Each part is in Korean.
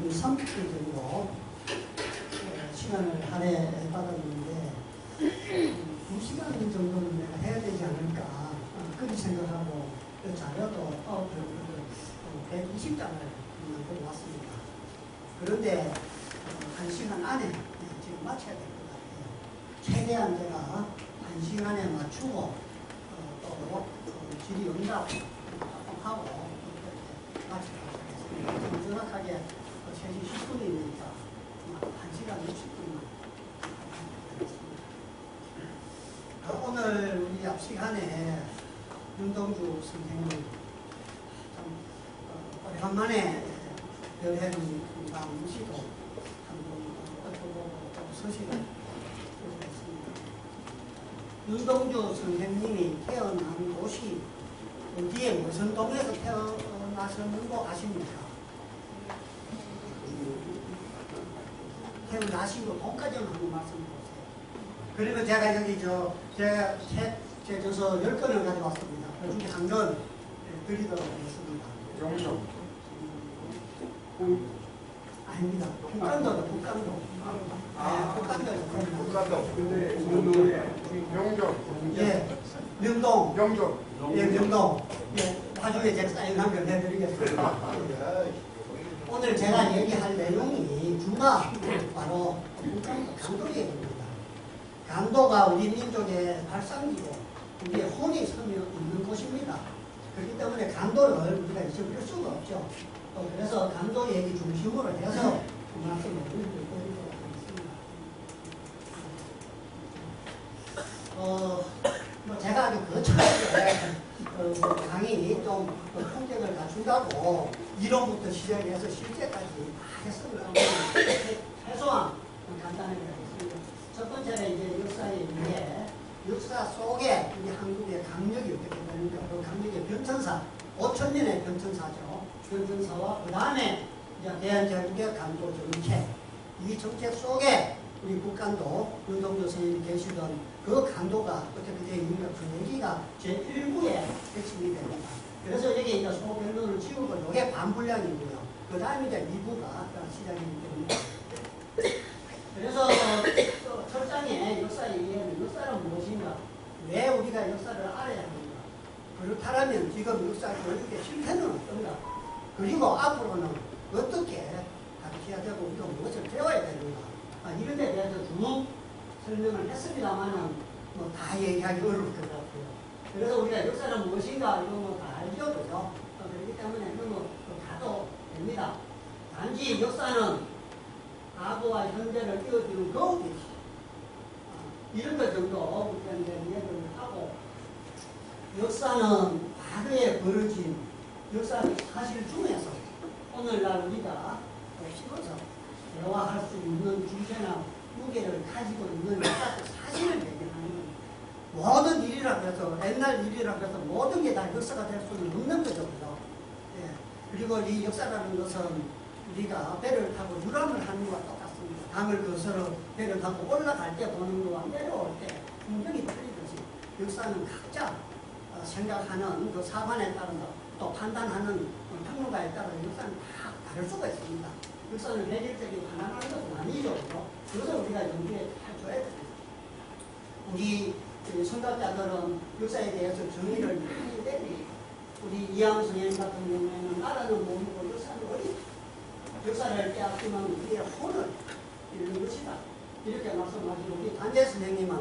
3주 정도 시간을 할애받았는데 2시간 정도는 내가 해야 되지 않을까 그렇게 생각하고 그 자료도 파워포인트를 120장을 만들어 왔습니다. 그런데 1시간 안에 지금 마쳐야 될 것 같아요. 최대한 제가 1시간에 맞추고 또 질의응답 하고 마치도록 하겠습니다. 정확하게 3시 10분이니까 1시간 60분만 하겠습니다. 오늘 우리 앞 시간에 윤동주 선생님 참 오래간만에 별해는 강시도 한번 어쩌고 서식을 했습니다. 윤동주 선생님이 태어난 곳이 어디에 무슨 동에서 태어나셨는고 아십니까? 태어나시고 동까지는 한번 말씀해 보세요. 그리고 제가 여기 제가 제 저서 10권을 가져왔습니다. 그 중에 한 권 드리도록 하겠습니다. 영점. 아닙니다. 북간도죠, 북간도. 북간도. 근데 명점. 예, 명동. 명점. 예, 명동. 예, 나중에 제가 사인 한 번 해드리겠습니다. 오늘 제가 얘기할 내용이 주가 바로 강도 얘기입니다. 강도가 우리 민족의 발상기고 우리의 혼이 서며 있는 곳입니다. 그렇기 때문에 강도를 우리가 잊어버릴 수가 없죠. 그래서 강도 얘기 중심으로 해서 그 말씀을 드리도록 하겠습니다. 제가 아주 거창하게 강의 좀 통계를 갖춘다고 이론부터 시작해서 실제까지 다 했습니다. 최소한 간단하게 하겠습니다. 첫 번째는 이제 역사에 의해 역사 속에 우리 한국의 강력이 어떻게 되는가, 그 강력의 변천사, 5천년의 변천사죠. 변천사와 그 다음에 대한제국의 강도 정책, 이 정책 속에 우리 북한도 윤동주 선생님이 계시던 그 강도가 어떻게 되어 있는가, 그 얘기가 제1부의 핵심이 됩니다. 그래서 여기 이제 소변론을 지우고 이게 반분량이고요. 그 다음에 이제 2부가 시작이기 때문에. 그래서 첫 장에 역사에 의해는 역사는 무엇인가, 왜 우리가 역사를 알아야 하는가, 그렇다면 지금 역사 교육의 실패는 어떤가, 그리고 앞으로는 어떻게 가르쳐야 되고 우리가 무엇을 배워야 되는가, 이런 데 대해서 쭉 설명을 했습니다만은 뭐 다 얘기하기 어려울 것 같고요. 그래서 우리가 역사는 무엇인가 이런 거 다 알죠, 그죠? 그렇기 때문에 그런 거 가도 됩니다. 단지 역사는 과거와 현재를 이어주는 거울이지. 이런 것 정도 우리가 이제 이야기를 하고, 역사는 과거에 벌어진 역사의 사실 중에서 오늘날 우리가 씹어서 대화할 수 있는 주제나 무게를 가지고 있는 역사적 사실을 얘기하는 모든 일이라고 해서, 옛날 일이라고 해서 모든 게 다 역사가 될 수는 없는 거죠. 그죠? 예. 그리고 이 역사라는 것은 우리가 배를 타고 유람을 하는 것과 똑같습니다. 강을 거슬러 배를 타고 올라갈 때 보는 것과 내려올 때 풍경이 틀리듯이 역사는 각자 생각하는 그 사관에 따라 또 판단하는 평론가에 따라 역사는 다 다를 수가 있습니다. 역사는 획일적이고 하나하는 것은 아니죠. 그래서 우리가 연구에 잘 줘야 됩니다. 우리 선각자들은 역사에 대해서 정의를 많이 내립니다. 우리 이항 선생님 같은 경우에는 나라는 몸이고 역사는 어디, 역사를 빼앗기면 우리의 혼을 잃는 것이다, 이렇게 말씀하시고, 우리 단재 선생님은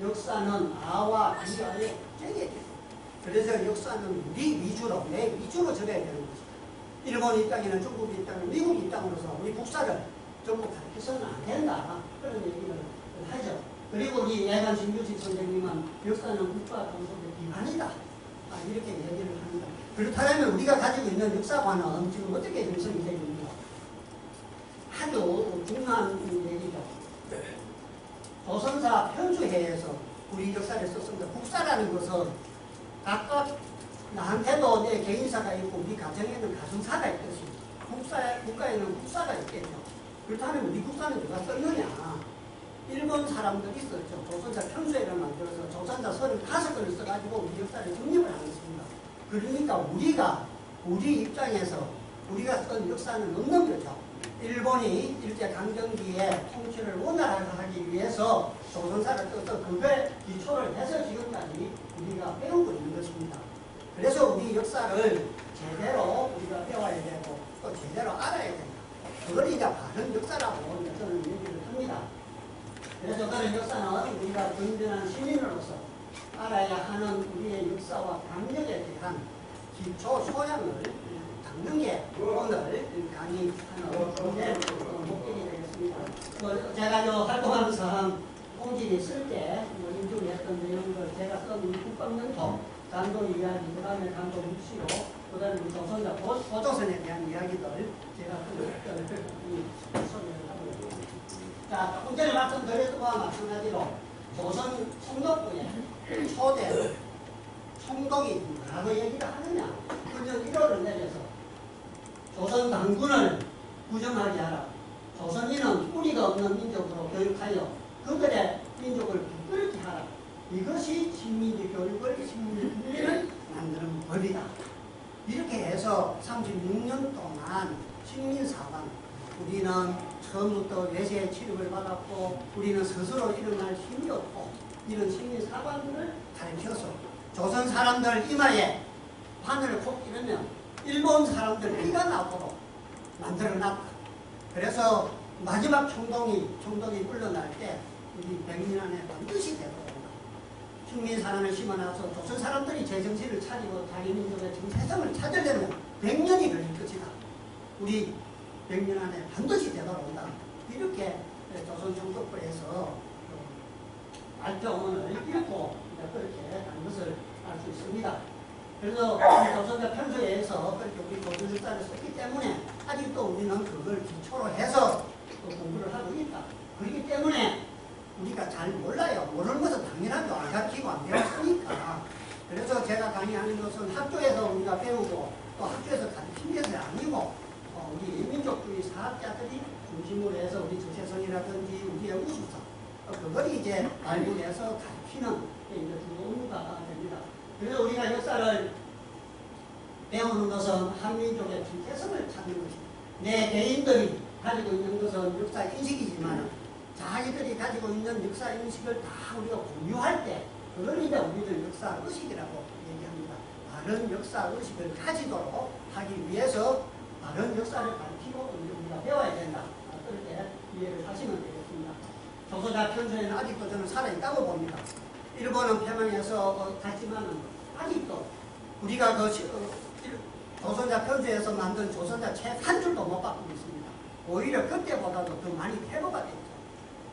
역사는 아와 비아의 쟁이다. 그래서 역사는 우리 위주로, 내 위주로 적어야 되는 것이다. 일본 입장에는 중국 입장에는 미국 입장으로서 우리 국사를 전부 가르쳐서는 안 된다, 그런 얘기를 하죠. 그리고 우리 예관 신규식 선생님은 역사는 국가 정속의 기반이다, 이렇게 얘기를 합니다. 그렇다면 우리가 가지고 있는 역사관은 지금 어떻게 형성이 되고 있는가? 아주 중요한 얘기죠. 조선사 편주회에서 우리 역사를 썼습니다. 국사라는 것은 각각 나한테도 내 개인사가 있고 우리 가정에는 가정사가 있듯이 국가에는 국사가 있겠죠. 그렇다면 우리 국사는 누가 썼느냐? 일본 사람들이 썼죠. 조선사 편주회를 만들어서 조선사 35권을 써가지고 우리 역사를 정립을 하겠습니다. 그러니까 우리가 우리 입장에서 우리가 쓴 역사는 없는 거죠. 일본이 일제강점기에 통치를 원활하게 하기 위해서 조선사를 써서 그걸 기초를 해서 지금까지 우리가 배우고 있는 것입니다. 그래서 우리 역사를 제대로 우리가 배워야 되고 또 제대로 알아야 된다. 그걸 이제 바른 역사라고 저는 얘기를 합니다. 그래서 그런 역사는 우리가 건전한 시민으로서 알아야 하는 우리의 역사와 강력에 대한 기초 소양을 닦는 게 오늘 강의하는 주제 목적이 되겠습니다. 제가 활동하면서 공직에 있을 때 인증했던 내용들 제가 쓴 국방연토, 강도 이야기, 그 다음에 강도 묵시로, 그 다음에 조선자 고조선에 대한 이야기들 제가 소개를 하고 있습니다. 자, 조금 전에 말씀드렸던 거와 마찬가지로 조선 총독부의 초대 총독이 뭐라고 얘기를 하느냐. 군정 1호를 내려서 조선 당군을 부정하게 하라. 조선인은 뿌리가 없는 민족으로 교육하여 그들의 민족을 부끄럽게 하라. 이것이 식민지 교육을, 식민지 분리를 만드는 법이다. 이렇게 해서 36년 동안 식민사관, 우리는 처음부터 외세의 취급을 받았고 우리는 스스로 일어날 힘이 없고 이런 식민사관들을 가르쳐서 조선 사람들 이마에 바늘을 콕 찌르면 일본 사람들 피가 나도록 만들어놨다. 그래서 마지막 총독이 물러날 때 우리 100년 안에 반드시 되도록 식민사관을 심어놔서 조선 사람들이 제정신을 차리고 자기 민족의 정체성을 찾으려면 100년이 걸릴 것이다. 우리 100년 안에 반드시 되도록 온다. 이렇게 조선 총독부에서 발표문을 읽고 그렇게 한 것을 알 수 있습니다. 그래서 조선자 편서에서 그렇게 우리 조선 역사를 썼기 때문에 아직도 우리는 그걸 기초로 해서 또 공부를 하고 있다. 그렇기 때문에 우리가 잘 몰라요. 모르는 것은 당연하죠. 안 가르치고 안 배웠으니까. 그래서 제가 강의하는 것은 학교에서 우리가 배우고 또 학교에서 가르친 것이 아니고 우리 민족주의 사학자들이 중심으로 해서 우리 정체성이라든지 우리의 우수성 그걸 이제 발굴해서 가르치는 게 이제 주 업무가 됩니다. 그래서 우리가 역사를 배우는 것은 한민족의 정체성을 찾는 것입니다. 내 개인들이 가지고 있는 것은 역사 인식이지만 자기들이 가지고 있는 역사 인식을 다 우리가 공유할 때 그걸 이제 우리들 역사 의식이라고 얘기합니다. 바른 역사 의식을 가지도록 하기 위해서 바른 역사를 가르치고 우리가 배워야 된다. 그렇게 이해를 하시면 되겠습니다. 조선자 편서에는 아직도 저는 살아있다고 봅니다. 일본은 패망해서 갔지만 아직도 우리가 조선자 편서에서 만든 조선자 책 한 줄도 못 바꾸고 있습니다. 오히려 그때보다도 더 많이 퇴보가 됐죠.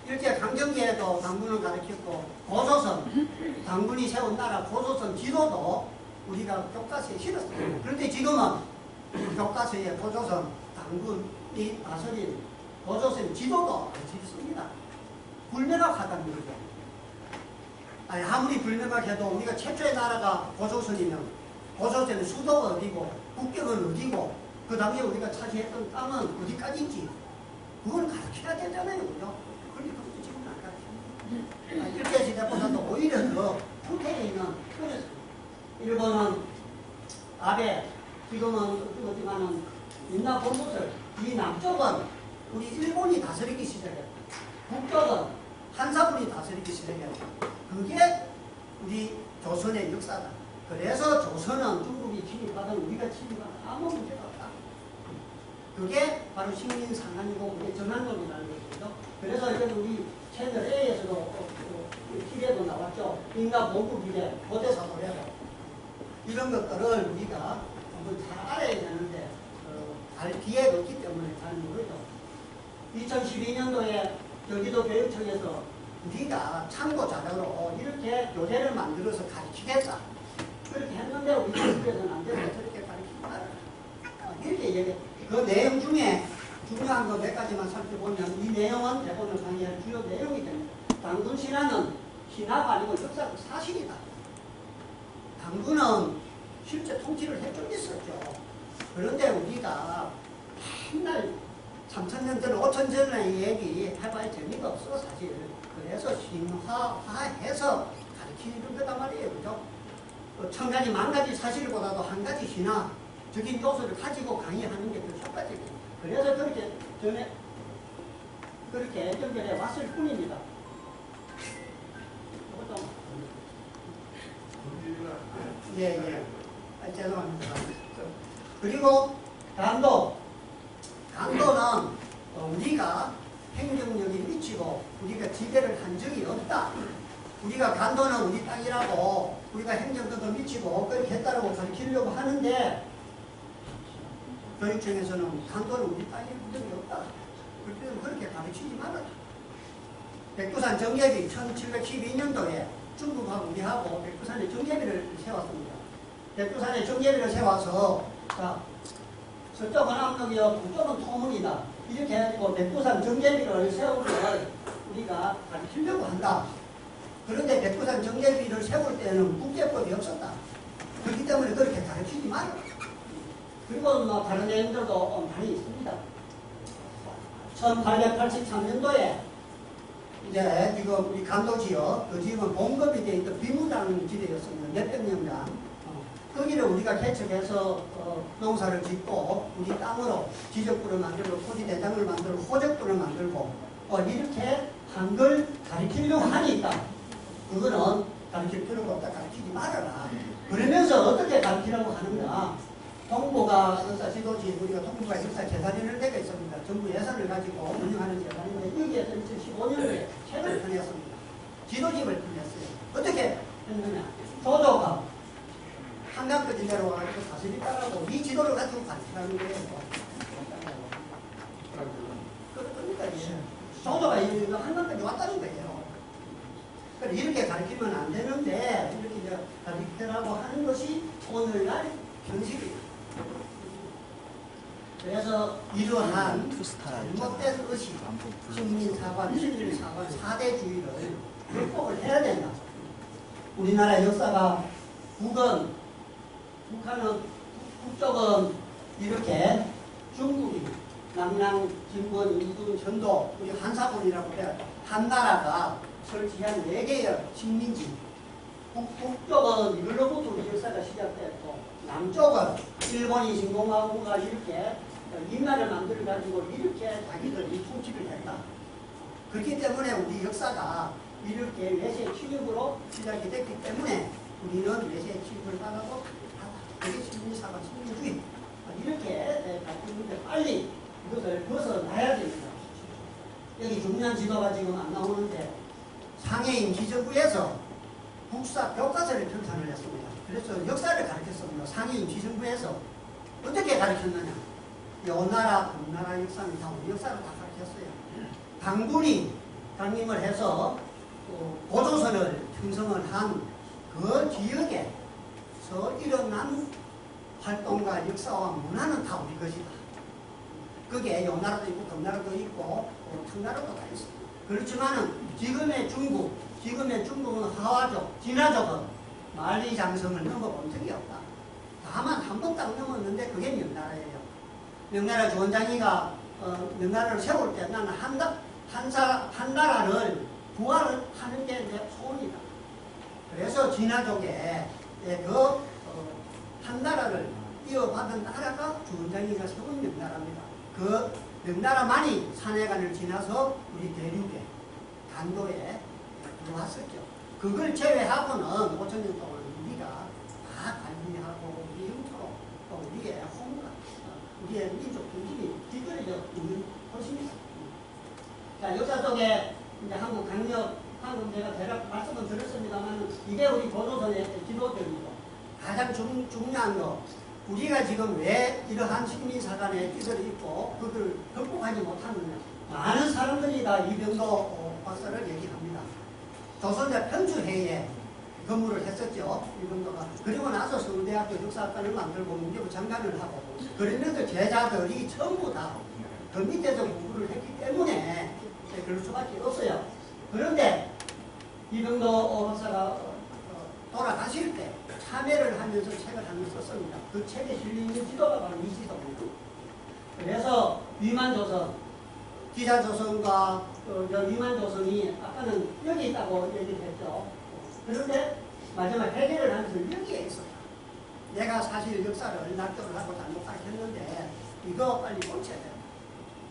일제 강점기에도 당군을 가르쳤고 고조선, 당군이 세운 나라 고조선 지도도 우리가 교과서에 실었습니다. 그런데 지금은 교과서에 고조선 당군이 다스린 고조선 지도도 안 실습니다. 불명확하다는 거죠. 아무리 불명확해도 우리가 최초의 나라가 고조선이면 고조선의 수도가 어디고 국경은 어디고 그 당시에 우리가 차지했던 땅은 어디까지인지 그걸 가르쳐야 되잖아요. 그죠? 그런데 그것도 지금은 안 가르칩니다. 일제 시대보다도 오히려 더 후퇴에 있는 그래서 일본은 아베 지금은 그렇지만은 옛날 본 것을 이 남쪽은 우리 일본이 다스리기 시작했다. 북쪽은 한사군이 다스리기 시작했다. 그게 우리 조선의 역사다. 그래서 조선은 중국이 침입하든 우리가 침입하든 아무 문제가 없다. 그게 바로 식민상한이고 그게 전환론이라는 것이죠. 그래서 이제 우리 채널 A에서도 TV에도 나왔죠. 인간 보급 미래, 고대사 노래도 이런 것들을 우리가 한번 잘 알아야 되는데 알 기회가 없기 때문에 잘 모르죠. 2012년도에 경기도 교육청에서 우리가 참고 자료로 이렇게 교재를 만들어서 가르치겠다. 그렇게 했는데 우리 교육에서는 안 돼서 저렇게 가르친다. 이렇게 얘기해. 그 내용 중에 중요한 거 몇 가지만 살펴보면 이 내용은 대본을 강의할 주요 내용이 됩니다. 당군 신화는 신화가 아니고 역사적 사실이다. 당군은 실제 통치를 해주고 있었죠. 그런데 우리가 맨날 3,000년 전, 5,000년 전의 얘기 해봐야 재미가 없어 사실. 그래서 신화화해서 가르치는 거단 말이에요. 그죠? 1,000가지, 10,000가지 사실보다도 한 가지 신화, 적인 요소를 가지고 강의하는 게 더 효과적이에요. 그래서 그렇게 전에 그렇게 연결해 왔을 뿐입니다. 이것도 예. 죄송합니다. 그리고 강도는 우리가 행정력이 미치고 우리가 지배를 한 적이 없다. 우리가 간도는 우리 땅이라고 우리가 행정력도 미치고 그렇게 했다라고 가르치려고 하는데 교육청에서는 간도는 우리 땅에 적이 없다. 그렇게 가르치지 말아라. 백두산 정계비 1712년도에 중국하고 우리하고 백두산에 정계비를 세웠습니다. 백두산에 정계비를 세워서 자, 서쪽은 압록이요 북쪽은 토문이다. 이렇게 해가지고 백두산 정계비를 세우면 우리가 가르치려고 한다. 그런데 백두산 정계비를 세울 때는 국제법이 없었다. 그렇기 때문에 그렇게 가르치지 말아라. 그리고 뭐 다른 내용들도 많이 있습니다. 1883년도에 이제 지금 우리 간도지역, 그 지금은 봉급이 되어 있던 비무장 지대였습니다. 몇백 년간. 거기를 우리가 개척해서 농사를 짓고 우리 땅으로 지적부를 만들고 토지 대장을 만들고 호적부를 만들고 이렇게 한 걸 가르치려고 하니까 그거는 가르칠 필요가 없다. 가르치지 말아라. 그러면서 어떻게 가르치려고 하는가. 동부가 역사 지도지 우리가 동부가 역사 재단위원회 대가 있습니다. 정부 예산을 가지고 운영하는 재단인데 여기에서 2015년도에 책을 펴냈습니다. 지도집을 펴냈어요. 어떻게 했느냐. 조조가 한강까지 내려와가지고 사슬이 따라고 이 지도를 가지고 가르치라는 거예요. 그러니까 조조가 한강까지 왔다는 거예요. 그러니까 이렇게 가르치면 안 되는데 이렇게 이제 가르치라고 하는 것이 오늘날 현실이에요. 그래서 이러한 잘못된 의식, 식민사관, 친일사관, 사대주의를 극복을 해야 된다. 우리나라 역사가 북한은 북쪽은 이렇게 중국이 남랑, 진권, 인근, 전도, 우리 한사본이라고 해요. 한 나라가 설치한 4개의 식민지. 북쪽은 이걸로부터 우리 역사가 시작됐고 남쪽은 일본이 진공하고가 이렇게 인나를 만들어가지고 이렇게 자기들이 통치를 했다. 그렇기 때문에 우리 역사가 이렇게 외세 침입으로 시작이 됐기 때문에 우리는 외세 침입을 받아도 그게 식민사관, 식민주의 이렇게 바뀌는데 빨리 이것을 벗어나야 됩니다. 여기 중요한 지도가 지금 안 나오는데 상해임 지정부에서 국사 교과서를 편찬을 했습니다. 그래서 역사를 가르쳤습니다. 상해임 지정부에서 어떻게 가르쳤느냐. 요나라, 금나라 역사는 다 우리 역사를 다 가르쳤어요. 당군이 강림을 해서 고조선을 형성을 한 그 지역에서 일어난 활동과 역사와 문화는 다 우리 것이다. 그게 요나라도 있고 금나라도 있고 청나라도 다 있어요. 그렇지만은 지금의 중국은 하와족, 진화족은 만리장성을 넘어본 적이 없다. 다만 한 번 딱 넘었는데 그게 명나라예요. 명나라 주원장이가 명나라를 세울 때 나는 한 나라를 부활을 하는 게 내 소원이다. 그래서 진화족의 한 나라를 이어받은 나라가 주원장이가 세운 명나라입니다. 그 명나라만이 산해관을 지나서 우리 대륙에 간도에 들어왔었죠. 그걸 제외하고는 5,000년 동안 우리가 다 관리하고 우리 영토로 또 우리의 홍가, 우리의 민족 중심이 뒤떨어져 있는 것입니다. 자, 역사 속에 이제 한국 제가 대략 말씀은 드렸습니다만 이게 우리 고조선의 지도적이고 가장 중요한 거 우리가 지금 왜 이러한 식민사관의 기술이 있고 그걸 극복하지 못하느냐. 많은 사람들이 다 이병도 박사를 얘기합니다. 조선대 편주회의에 근무를 했었죠. 이병도가. 그리고 나서 서울대학교 역사학과를 만들고 문교부 장관을 하고 그러면서 제자들이 전부 다 그 밑에서 공부를 했기 때문에 그럴 수밖에 없어요. 그런데 이병도 박사가 돌아가실 때 참여를 하면서 책을 한 권 썼습니다. 그 책에 실린 지도가 바로 이 지도입니다. 그래서 위만조선, 기사조선과 위만조선이 아까는 여기 있다고 얘기를 했죠. 그런데 마지막 해결을 하면서 여기에 있었다. 내가 사실 역사를 납득을 하고 잘못 가르쳤는데 이거 빨리 고쳐야 돼요.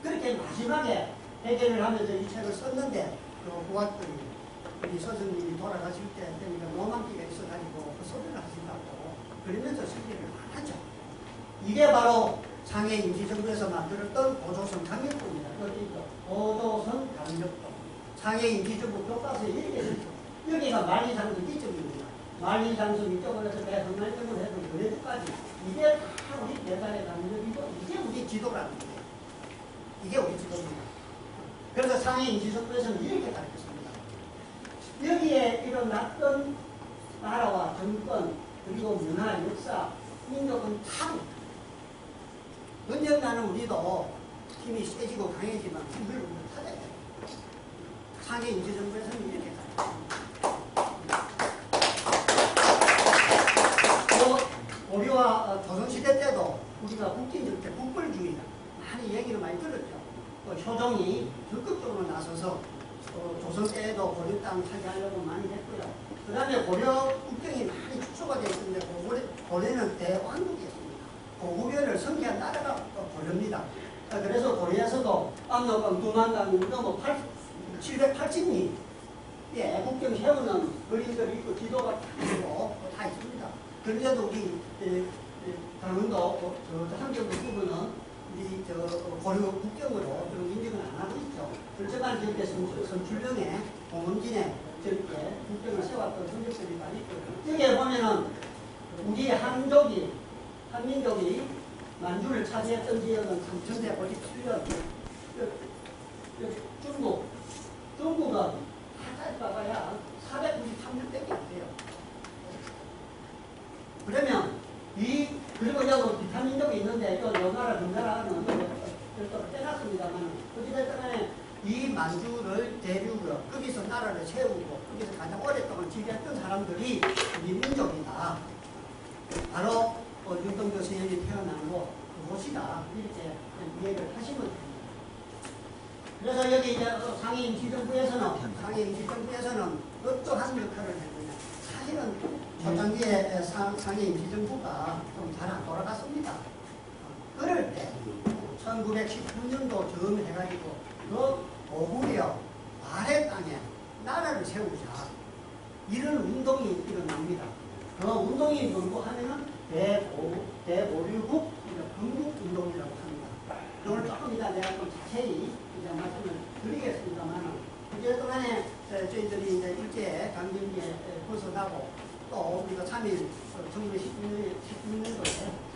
그렇게 마지막에 해결을 하면서 이 책을 썼는데 그 후학들이 우리 스승님이 돌아가실 때 그러니까 노망기가 있어가지고 그 소리를 하신다고 그러면서 설계를 안 하죠. 이게 바로 상해 임시정부에서 만들었던 고조선 강력도입니다. 고조선 강력도. 상해 임시정부 교과서에 이렇게 있죠. 여기가 만리장성 이쪽입니다. 만리장성 이쪽으로 해서 대성날정을 해서 요래도까지 이게 다 우리 대단의 강력이고 이게 우리 지도라는 거예요. 이게 우리 지도입니다. 그래서 상해 임시정부에서는 이렇게 가르쳤습니다. 여기에 일어났던 나라와 정권 그리고 문화, 역사, 민족은 다 언젠가는 우리도 힘이 세지고 강해지만 힘을 찾아야 돼요. 상해 임시정부에서는 이렇게 가르쳐요. 고려와 조선시대 때도 우리가 국진적 때 국벌주의 많이 얘기를 많이 들었죠. 효종이 적극적으로 나서서 조선 때에도 고려 땅 차지하려고 많이 했고요. 그 다음에 고려 국경이 많이 축소가 되어 있는데 고려는 대왕국이었습니다. 고구려를 섬기한 나라가 고려입니다. 그래서 고려에서도 압록강, 두만강 넘어 780리 예, 국경 세우는 그림들이 있고 지도가 다 있습니다. 그런데도 우리 강원도 한경도 부분은 우리 고려 국경으로 좀 인정을 안 하고 있죠. 그렇지만 저렇게 선출령에 공원진에 저렇게 국경을 세웠던 흔적들이 많이 있고 여기에 보면은 우리 한민족이 만주를 차지했던 지역은 3157년 중국은 하까지 봐봐야 493년밖에 안 돼요. 그러면 그리고 여기 비타민족이 있는데 요 나라 저 나라는 별도로 떼놨습니다만 어찌됐든 간에 이 만주를 대륙으로 거기서 나라를 세우고 거기서 가장 오랫동안 지배했던 사람들이 우리 민족이다. 바로 윤동주 스님이 태어나고 그곳이다. 이렇게 이해를 하시면 됩니다. 그래서 여기 이제 상해 임시정부에서는 어떠한 역할을 했느냐. 사실은 초창기에 상해 임시정부가 좀 잘 안 돌아갔습니다. 그럴 때 1919년도 즈음 해가지고 그 고구려 아래 땅에 나라를 세우자 이런 운동이 일어납니다. 그 운동이 뭔고 하면은 대보류국 건국운동이라고 합니다. 오늘 조금 이따 내가 좀 자세히 이제 말씀을 드리겠습니다만 그동안에 저희들이 이제 일제 강점기에 벗어나고 또 우리가 3.1 1919년도에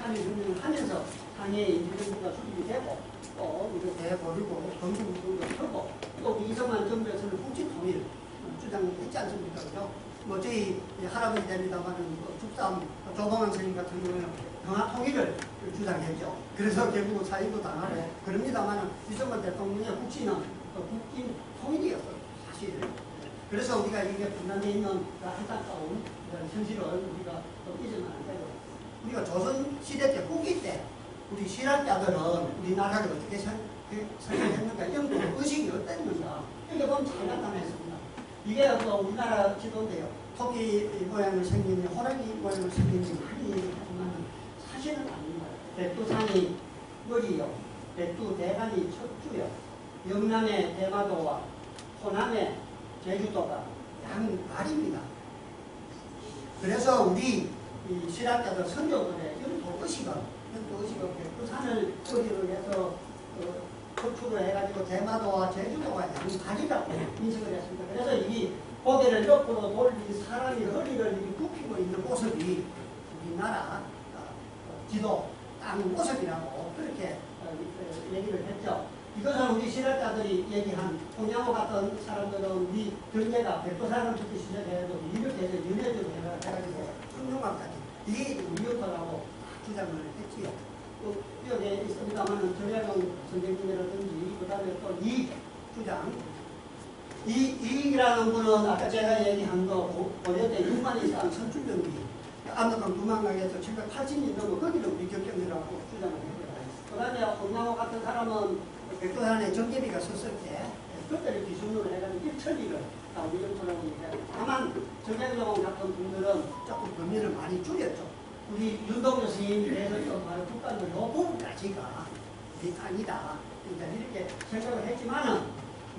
3.1운동을 하면서 상해 임시정부가 수립이 되고 또 우리 대보류국 건국운동도 하고 또 이승만 정부에서는 국지통일 주장했지 않습니까? 그죠? 뭐 저희 할아버지 됩니다만은 죽삼 조봉환 선생님 같은 경우는 평화통일을 주장했죠. 그래서 결국 사임도 당하고 그럽니다만은 이승만 대통령의 국시는 국진 통일이었어요. 사실. 그래서 우리가 이게 분단되어 있는 안타까운 현실을 우리가 잊으면 안 되고 우리가 조선시대 때 후기 때 우리 신학자들은 우리나라를 어떻게 설명했는가 영도 의식이 어땠는가 이렇게 보면 잘 나타냈습니다. 이게 우리나라 지도인데요. 토끼 모양을 생긴 호랑이 모양을 생긴 많이 얘기하지만 사실은 아닙니다. 백두산이 여기요. 백두 대간이 척주요. 영남의 대마도와 호남의 제주도가 양말입니다. 그래서 우리 신학자들 선조들의 영토 의식은 백두산을 거기로 해서 척추를 해가지고 대마도와 제주도가 양발이라고 인식을 했습니다. 그래서 이 고개를 옆으로 돌린 사람이 허리를 굽히고 있는 모습이 우리나라 지도 땅 모습이라고 그렇게 얘기를 했죠. 이것은 우리 신학자들이 얘기한 홍양호 같은 사람들은 우리 경제가 백두산을 듣기 시작해도 이렇게 해서 연해적으로 해가지고 청룡강까지 이게 우리 영토라고 주장을 했지요. 또 여기에 있습니다만은 전략용 선생님이라든지 그 다음에 또 이 주장 이라는 분은 아까 제가 얘기한 거 고려 때 6만 이상 선출병기 압록강 두만강에서 780년 넘어 거기를 우리 격경이라고 주장을 했고요. 그 다음에 홍양호 같은 사람은 백두산에 정계비가 섰을 때 그때를 기준으로 해가지고 1천리를 다 우리 영토라고 얘기해요. 다만 정계용 같은 분들은 조금 범위를 많이 줄였죠. 우리 윤동주 스님이 내렸던 바로 국가의 요 부분까지가 우리 땅이다. 그러니까 이렇게 생각을 했지만은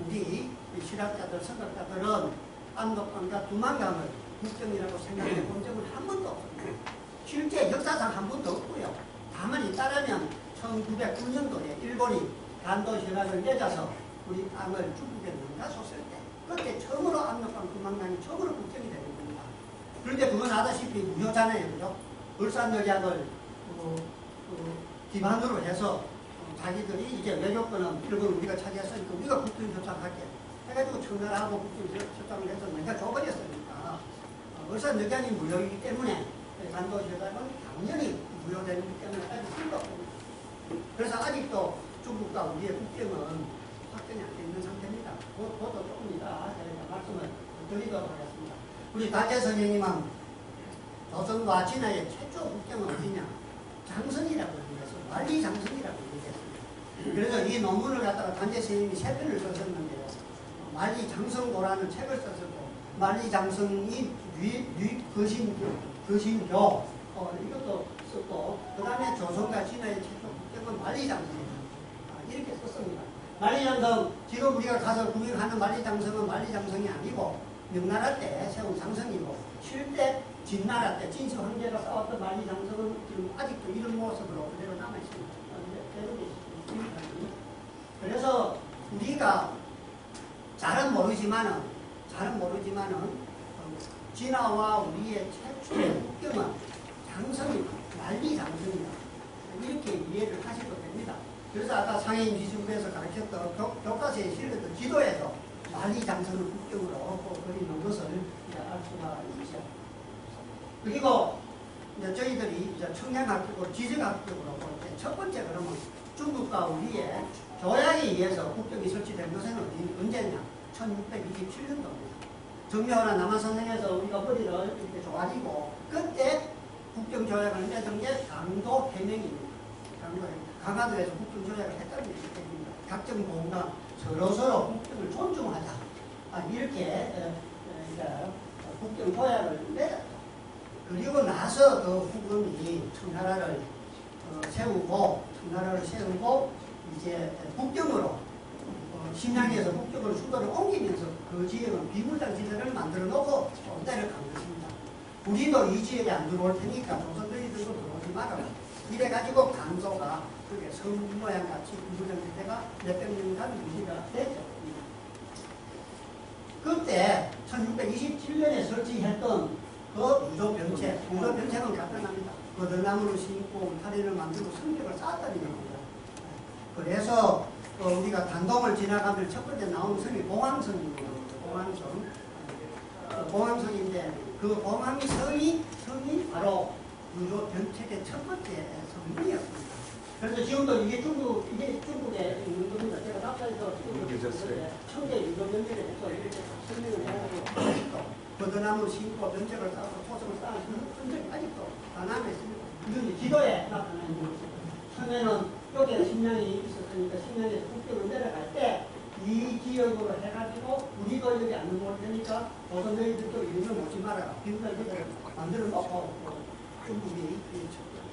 우리 실학자들, 선각자들은 압록강과 두만강을 국경이라고 생각해 본 적은 한 번도 없습니다. 실제 역사상 한 번도 없고요. 다만 잇따르면 1909년도에 일본이 간도 실학을 맺어서 우리 땅을 중국에 넘겨줬을 때 그때 처음으로 압록강, 두만강이 처음으로 국경이 되는 겁니다. 그런데 그건 아다시피 무효잖아요. 그죠? 울산역약을 기반으로 해서 자기들이 이제 외교권은 일본 우리가 차지했으니까 우리가 국경협상할게 해가지고 청나라하고 국경협상을 해서 내가 줘버렸으니까 울산역약이 무효이기 때문에 간도협약은 당연히 무효되기 때문에 아직 필요가 없습니다. 그래서 아직도 중국과 우리의 국경은 확정이 안 돼 있는 상태입니다. 그것도 조금 이따 제가 말씀을 드리도록 하겠습니다. 우리 다재 선생님은 조선과 진화의 최초 국경은 어디냐? 장성이라고 얘기해서 만리장성이라고 얘기했습니다. 그래서 이 논문을 갖다가 단재 선생님이 3편을 썼었는데요. 만리장성고라는 책을 썼었고 만리장성이 거신교 이것도 썼고 그 다음에 조선과 진화의 최초 국경은 만리장성입니다. 이렇게 썼습니다. 만리장성 지금 우리가 가서 구경하는 만리장성은 만리장성이 아니고 명나라 때 세운 장성이고 실제 진나라 때 진시 황제가 싸웠던 만리장성은 지금 아직도 이런 모습으로 그대로 남아있습니다. 그래서 우리가 잘은 모르지만은 진화와 우리의 최초의 국경은 장성이 만리장성이다. 이렇게 이해를 하셔도 됩니다. 그래서 아까 상해인 지중부에서 가르쳤던 교과서에 실렸던 지도에서 만리장성을 국경으로 그리는 것을 알 수가 있죠. 그리고 이제 저희들이 이제 청량학적으로 지정학적으로 볼 때 첫 번째 그러면 중국과 우리의 조약에 의해서 국경이 설치된 것은 언제냐? 1627년도입니다. 정묘나 남한선생에서 우리가 머리를 이렇게 좋아지고 그때 국경조약을 맺은 게 강도해명입니다. 강화도에서 국경조약을 했다는 얘기입니다. 각종 공간 서로서로 국경을 존중하자. 이렇게 국경조약을 맺었죠. 그리고 나서 그 후금이 청나라를 세우고 이제 국경으로 심양에서 국경으로 수도를 옮기면서 그 지역은 비무장 지대를 만들어 놓고 내려간 것입니다. 우리도 이 지역에 안 들어올 테니까 조선들이들도 들어오지 말아라. 이래가지고 강도가 그게 성 모양 같이 비무장 지대가 몇백 년간 유지가 됐죠. 그때 1627년에 설치했던 그 유조병책은 간단합니다. 거들나무를 심고 울타리를 만들고 성벽을 쌓았다는 겁니다. 그래서 우리가 단동을 지나가면 첫 번째 나온 성이 봉황성입니다. 봉황성인데 그 봉황성이 바로 유조병책의 첫 번째 성이었습니다. 그래서 지금도 이게 중국에 있는 겁니다. 제가 답사에서 청계 유조병책에 대해서 이렇게 설명을 해가지고 거드나무 심고 변책을 쌓고 초성을 쌓은 그 흔적이 아직도 다 남아있습니다. 이건 지도에 나타나 있는 것입니다. 처음에는 여기에 심양이 있었으니까 심양에서 국경을 내려갈 때 이 지역으로 해가지고 우리도 여기 안 넘어올 테니까 조선너희들도 여기를 오지 말아라. 빈들기를 만들어 놓고 중국이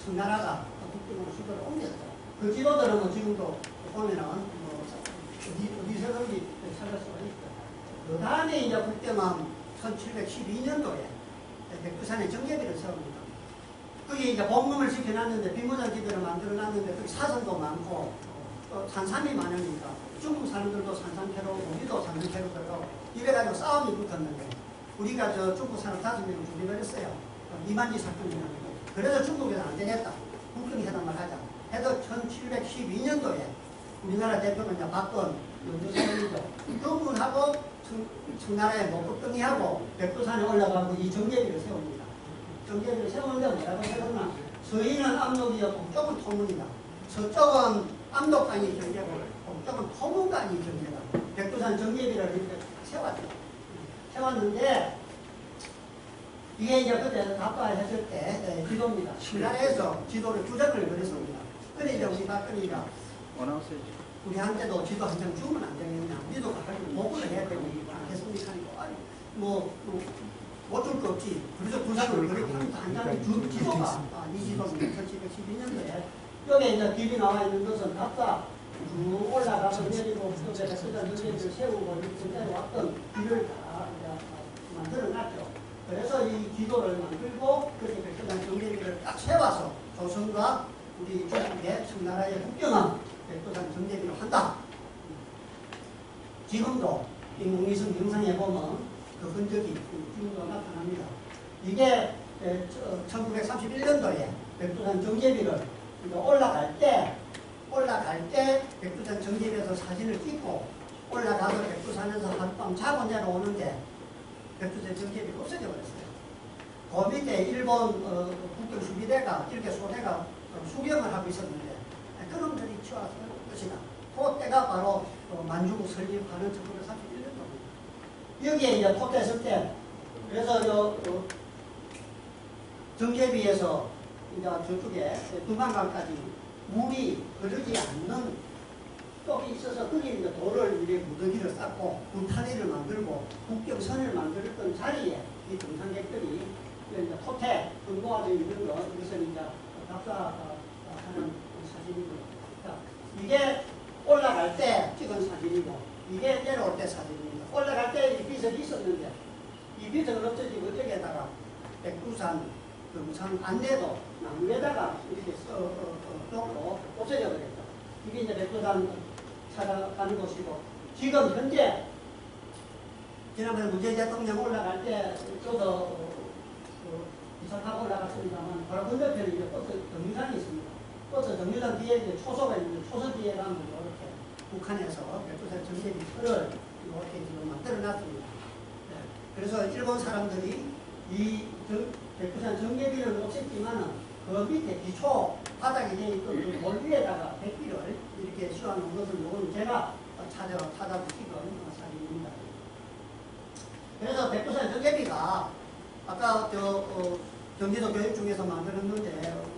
청나라가 국경으로 수도를 옮겼죠. 그 지도들은 지금도 보면은 어디서든지 찾을 수가 있어요. 그 다음에 이제 국경은 1712년도에 백두산에 정계비를 세웁니다. 거기 이제 bom금을 시켜놨는데 비무장지대를 만들어놨는데 거기 사선도 많고 또 산삼이 많으니까 중국 사람들도 산삼캐로 우리도 산삼캐로 들어가고 이래가지고 싸움이 붙었는데 우리가 저 중국 사람 5명을 죽여버렸어요. 이만지 사건이라는 거. 그래서 중국에서 안 되겠다. 국경회담을 하자. 해서 1712년도에 우리나라 대표는 이제 박건 연주사님이죠. 그분하고 청나라의 목급등이하고 백두산에 올라가고 이 정계비를 세웁니다. 정계비를 세우는데 뭐라고 세웠나? 서인은 압록이요, 동쪽은 토문이다. 서쪽은 압록강이 경계고 동쪽은 토문강이 경계다. 백두산 정계비를 이렇게 세웠죠. 세웠는데 이게 이제 그때 답사했을 때 지도입니다. 신라에서 지도를 주장을 그렸습니다. 근데 이제 우리 박근혜가 우리한테도 지도 한 장 주면 안 되겠냐. 우리도 가끔 보고를 해야 되는 거 아니겠습니까? 못 줄 거 없지. 그래서 부산으로 그렇게 한 장이 지도가 이 지도는 1712년도에 여기 이제 길이 나와 있는 것은 각각 쭉 올라가서 내리고 또 백두산 전제비를 세우고 이렇게 내려왔던 길을 다 이제 만들어놨죠. 그래서 이 기도를 만들고 그렇게 백두산 정제비를 딱 세워서 조선과 우리 중국의 청나라의 국경은 백두산 정제비로 한다. 지금도 인공위성 영상에 보면 그 흔적이 지금도 나타납니다. 이게 1931년도에 백두산 정제비를 올라갈 때 백두산 정제비에서 사진을 찍고 올라가서 백두산에서 하룻밤 자고 내려오는데 백두산 정제비가 없어져 버렸어요. 그 밑에 일본 국경 수비대가 이렇게 소대가 수경을 하고 있었는데 그놈들이 치워서 것이다. 그 때가 바로 만주국 설립하는 1931년도입니다. 여기에 이제 포대했을 때 그래서 정제비에서 이제 저쪽에 두만강까지 물이 흐르지 않는 쪽이 있어서 거기 이제 돌을 이렇게 무더기를 쌓고 울타리를 만들고 국경선을 만들었던 자리에 이 등산객들이 이제 토태 모아져 있는 거 이것을 이제 답사하는 사진이고요. 이게 올라갈 때 찍은 사진이고 이게 내려올 때 사진입니다. 올라갈 때 이 비석이 있었는데 이 비석을 없어지고 저기에다가 백두산 등산 안내도 나무에다가 이렇게 놓고 없어져 버렸다. 이게 이제 백두산 찾아가는 곳이고 지금 현재 지난번에 문재인 대통령 올라갈 때 저도 기차타고 올라갔습니다만 바로 건너편에 이제 버스 정류장이 있습니다. 버스 정류장 뒤에 이제 초소가 있는데 초소 뒤에 가면 이렇게 북한에서 백두산 정제비를 이렇게 지금 만들어 놨습니다. 네. 그래서 일본 사람들이 이 백두산 정제비는 없앴지만은 그 밑에 기초 바닥에 되어 있던 그 돌 위에다가 백비를 이렇게 씌워놓은 것을 요건 제가 찾아서 찍은 사진입니다. 그래서 백두산 정제비가 아까 경기도 교육 중에서 만들었는데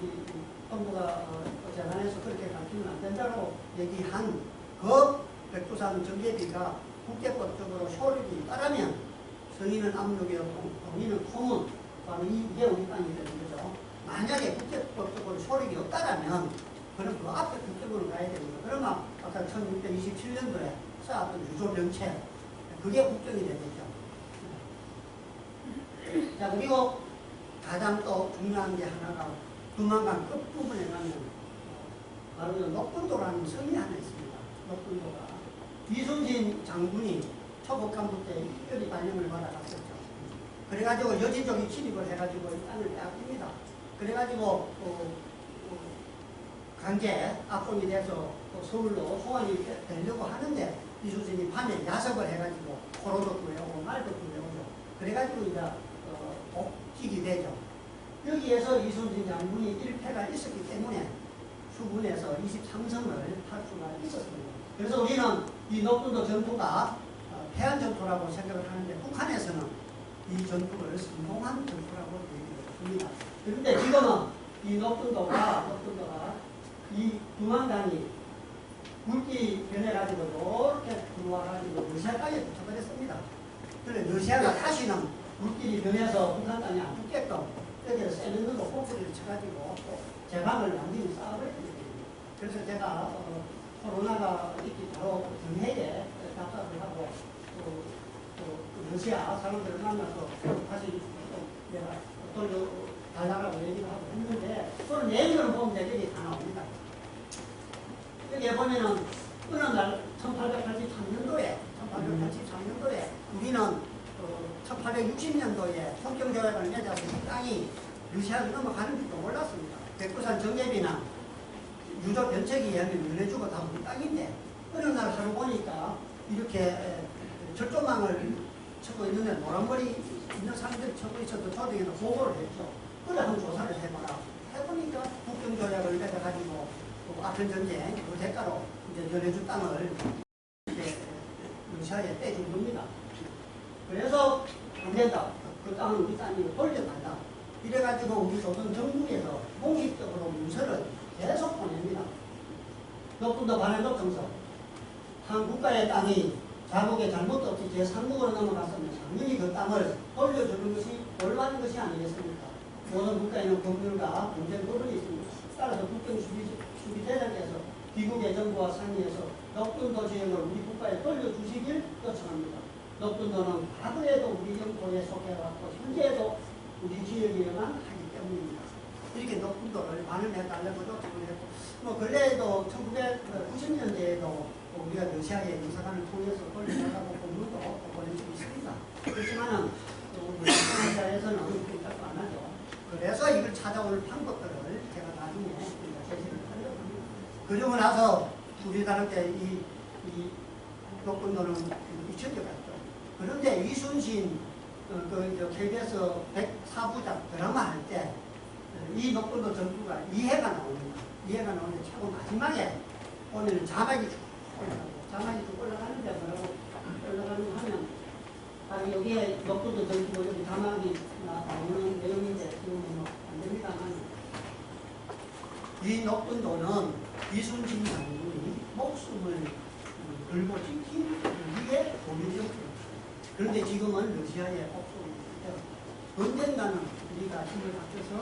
우리 본부가 재단에서 그렇게 가르치면 안 된다고 얘기한 그 백두산 정제비가 국제법적으로 효력이 따르면 성인은 압록이었고 동인은 콩은 바로 이게 우리 땅이 되는 거죠. 만약에 국제법적으로 효력이 없다라면 그럼 그 앞에 국제법으로 가야 됩니다. 그러면 아까 1627년도에 쌓았던 유조명체 그게 국정이 되겠죠. 자, 그리고 가장 또 중요한 게 하나가 두만강 끝부분에 가면 바로 녹군도라는 섬이 하나 있습니다. 녹군도가 이순신 장군이 초복간부 때 여기 발령을 받아갔었죠. 그래가지고 여진족이 침입을 해가지고 이 땅을 빼앗깁니다. 그래가지고 강제 압송이 돼서 서울로 소환이 되려고 하는데 이순신이 밤에 야석을 해가지고 코로도 구해오고 말도 구해오고 그래가지고 이제 복직이 되죠. 여기에서 이순신 장군이 1패가 있었기 때문에 수군에서 23성을 할 수가 있었습니다. 그래서 우리는 이 녹군도 전투가 패한 전투라고 생각을 하는데 북한에서는 이 전투를 성공한 전투라고 얘기를 합니다. 그런데 지금은 이 녹군도가 이 두만강이 물기 변해가지고 이렇게 들어와가지고 러시아까지 붙여버렸습니다. 그런데 러시아가 다시는 물길이 변해서 북한 땅이 안 붙게끔 여기를 세면으로 꽁초리를 쳐가지고 제방을 완전히 쌓아버렸습니다. 그래서 제가 코로나가 있기 바로 전해에 답답을 하고 러시아 사람들을 만나서 다시 내가 돌려달라고 얘기를 하고 했는데 그런 내용을 보면 여기 다 나옵니다. 여기에 보면은 어느 날 1883년도에 우리는 1860년도에 통경조약을 맺어서 이 땅이 러시아로 넘어가는 줄도 몰랐습니다. 백두산 정제비나 유적 변척에 의하면 면해주고 다 우리 땅인데 어느 날 하루 보니까 이렇게 철조망을 쳐고 있는데 노란머리 있는 사람들이 쳐고 있어도 조정에서 보고를 했죠. 그래 한번 조사를 해봐라. 해보니까 국경조약을 맺어가지고 아편 전쟁 그 대가로 이제 연해주 땅을 러시아에 떼준 겁니다. 그래서 안 된다. 그 땅은 우리 땅이고 돌려달라. 이래가지고 우리 조선 정부에서 공식적으로 문서를 계속 보냅니다. 녹군도 반해독청서 한 국가의 땅이 자국의 잘못도 없이 제3국으로 넘어갔으면 당연히 그 땅을 돌려주는 것이 올바른 것이 아니겠습니까? 모든 국가에는 법률과 공정법원이 있습니다. 따라서 국경수비대장께서 미국의 정부와 상의해서 녹둔도 지역을 우리 국가에 돌려주시길 요청합니다. 녹둔도는 과거에도 우리 영토에 속해왔고 현재에도 우리 지역에만 하기 때문입니다. 이렇게 녹둔도를 반환해달라고 요청을 했고, 뭐 근래에도 1990년대에도 우리가 러시아의 영사관을 통해서 돌려달라고 법문도 보낸 적이 있습니다. 그렇지만은 우리 우리나라에서는 그렇게 안 하죠. 그래서 이걸 찾아올 방법들을 제가 나중에 제시를 하려고 합니다. 그러고 나서 우리나라한테 이 녹둔도는 잊혀져 갔죠. 그런데 이순신 KBS 104부작 드라마 할 때 이 녹둔도 전투가 이해가 나옵니다. 이해가 나오는데 최고 마지막에 오늘 자막이 쭉 올라가는데 뭐라고 올라가는 거 하면 여기에 녹둔도 전투고 여기 자막이 나오는 내용인데 지금 안 됩니다만 이 녹둔도는 이순신 장군이 목숨을 걸고 지킨 위에 독일정권이었어요. 그런데 지금은 러시아의 목숨이 언젠가는 우리가 힘을 합쳐서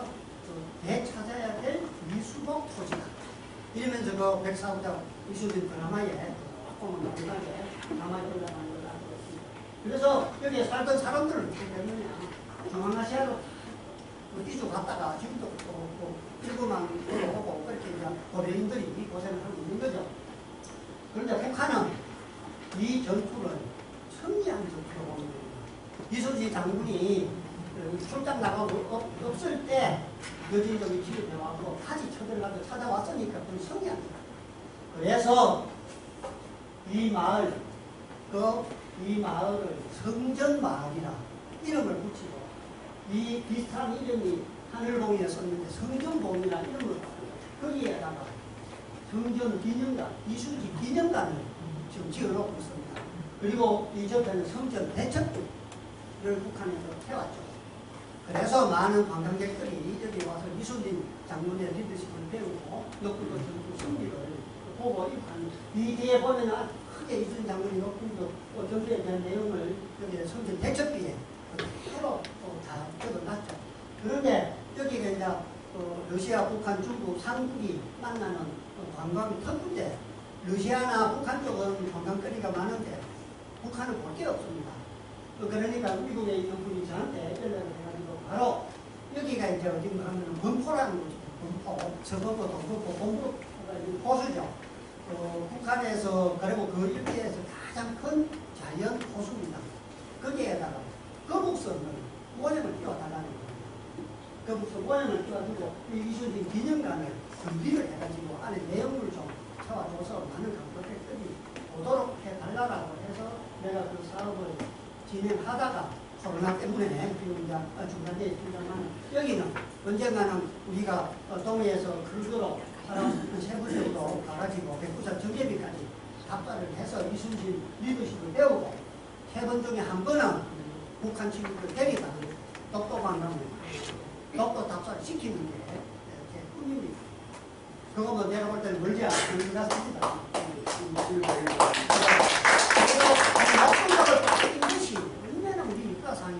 되찾아야 될 미수복 토지다. 이러면서 그 백사부작 이순신 드라마에 보면 나중에 드라마에 올라가는 걸 알고 있습니다. 그래서 여기에 살던 사람들은 어떻게 되느냐. 중앙아시아로 어디서 갔다가 지금도 또 일본만 올라오고 그렇게 이제 고려인들이 고생을 하고 있는 거죠. 그런데 북한은 이 전투를 승리한 전투로 보는 겁니다. 이순신 장군이 출장 나가고 없을 때 여진족이 진입해와서 다시 쳐들어가서 찾아왔으니까 그건 승리한 거예요. 그래서 이 마을을 성전마을이라 이름을 붙이고 이 비슷한 이름이 하늘봉에 썼는데 성전봉이라 이름을 붙여요. 거기에다가 성전기념관, 이순신 기념관을 지금 지어놓고 있습니다. 그리고 이 옆에는 성전 대첩들을 북한에서 해왔죠. 그래서 많은 관광객들이 여기 와서 이순신 장군의 리더십을 배우고 녹둔도 전투 승리를 보고 이 뒤에 보면 크게 이순신 장군이 녹둔도 전투에 대한 내용을 여기 성전 대첩비에 그대로 다 적어놨죠. 그런데 여기가 이제 러시아, 북한, 중국, 삼국이 만나는 관광 특구인데 러시아나 북한 쪽은 관광거리가 많은데 북한은 볼 게 없습니다. 그러니까 미국에 있는 분이 저한테 연락을 해가지고 바로 여기가 이제 어딘가 하면 범포라는 곳이죠. 범포, 서범포, 동범포, 범포가 호수죠. 북한에서 그리고 그 일대에서 가장 큰 자연 호수입니다. 거기에다가 거북선을 모형을 띄워달라는 겁니다. 거북선 모형을 띄워주고 이순신 기념관을 준비를 해가지고 안에 내용물을 좀 채워줘서 많은 관광객들이 오도록 해달라고 해서 내가 그 사업을 진행하다가 코로나 때문에 지금 이제 중단되어 있습니다만 여기는 언젠가는 우리가 동해에서 크루즈로 사람 세부적으로 가가지고 백두산 정예비까지 답사를 해서 이순신 리더십을 배우고 세 번 중에 한 번은 북한 친구들 데리다 독도 만나면 독도 답사를 시키는 게 제 꿈입니다. 그거 뭐 내가 볼 때는 멀지 않은 것 같습니다. 녹둔도를 빠진 것이 얼마나 우리 육가상에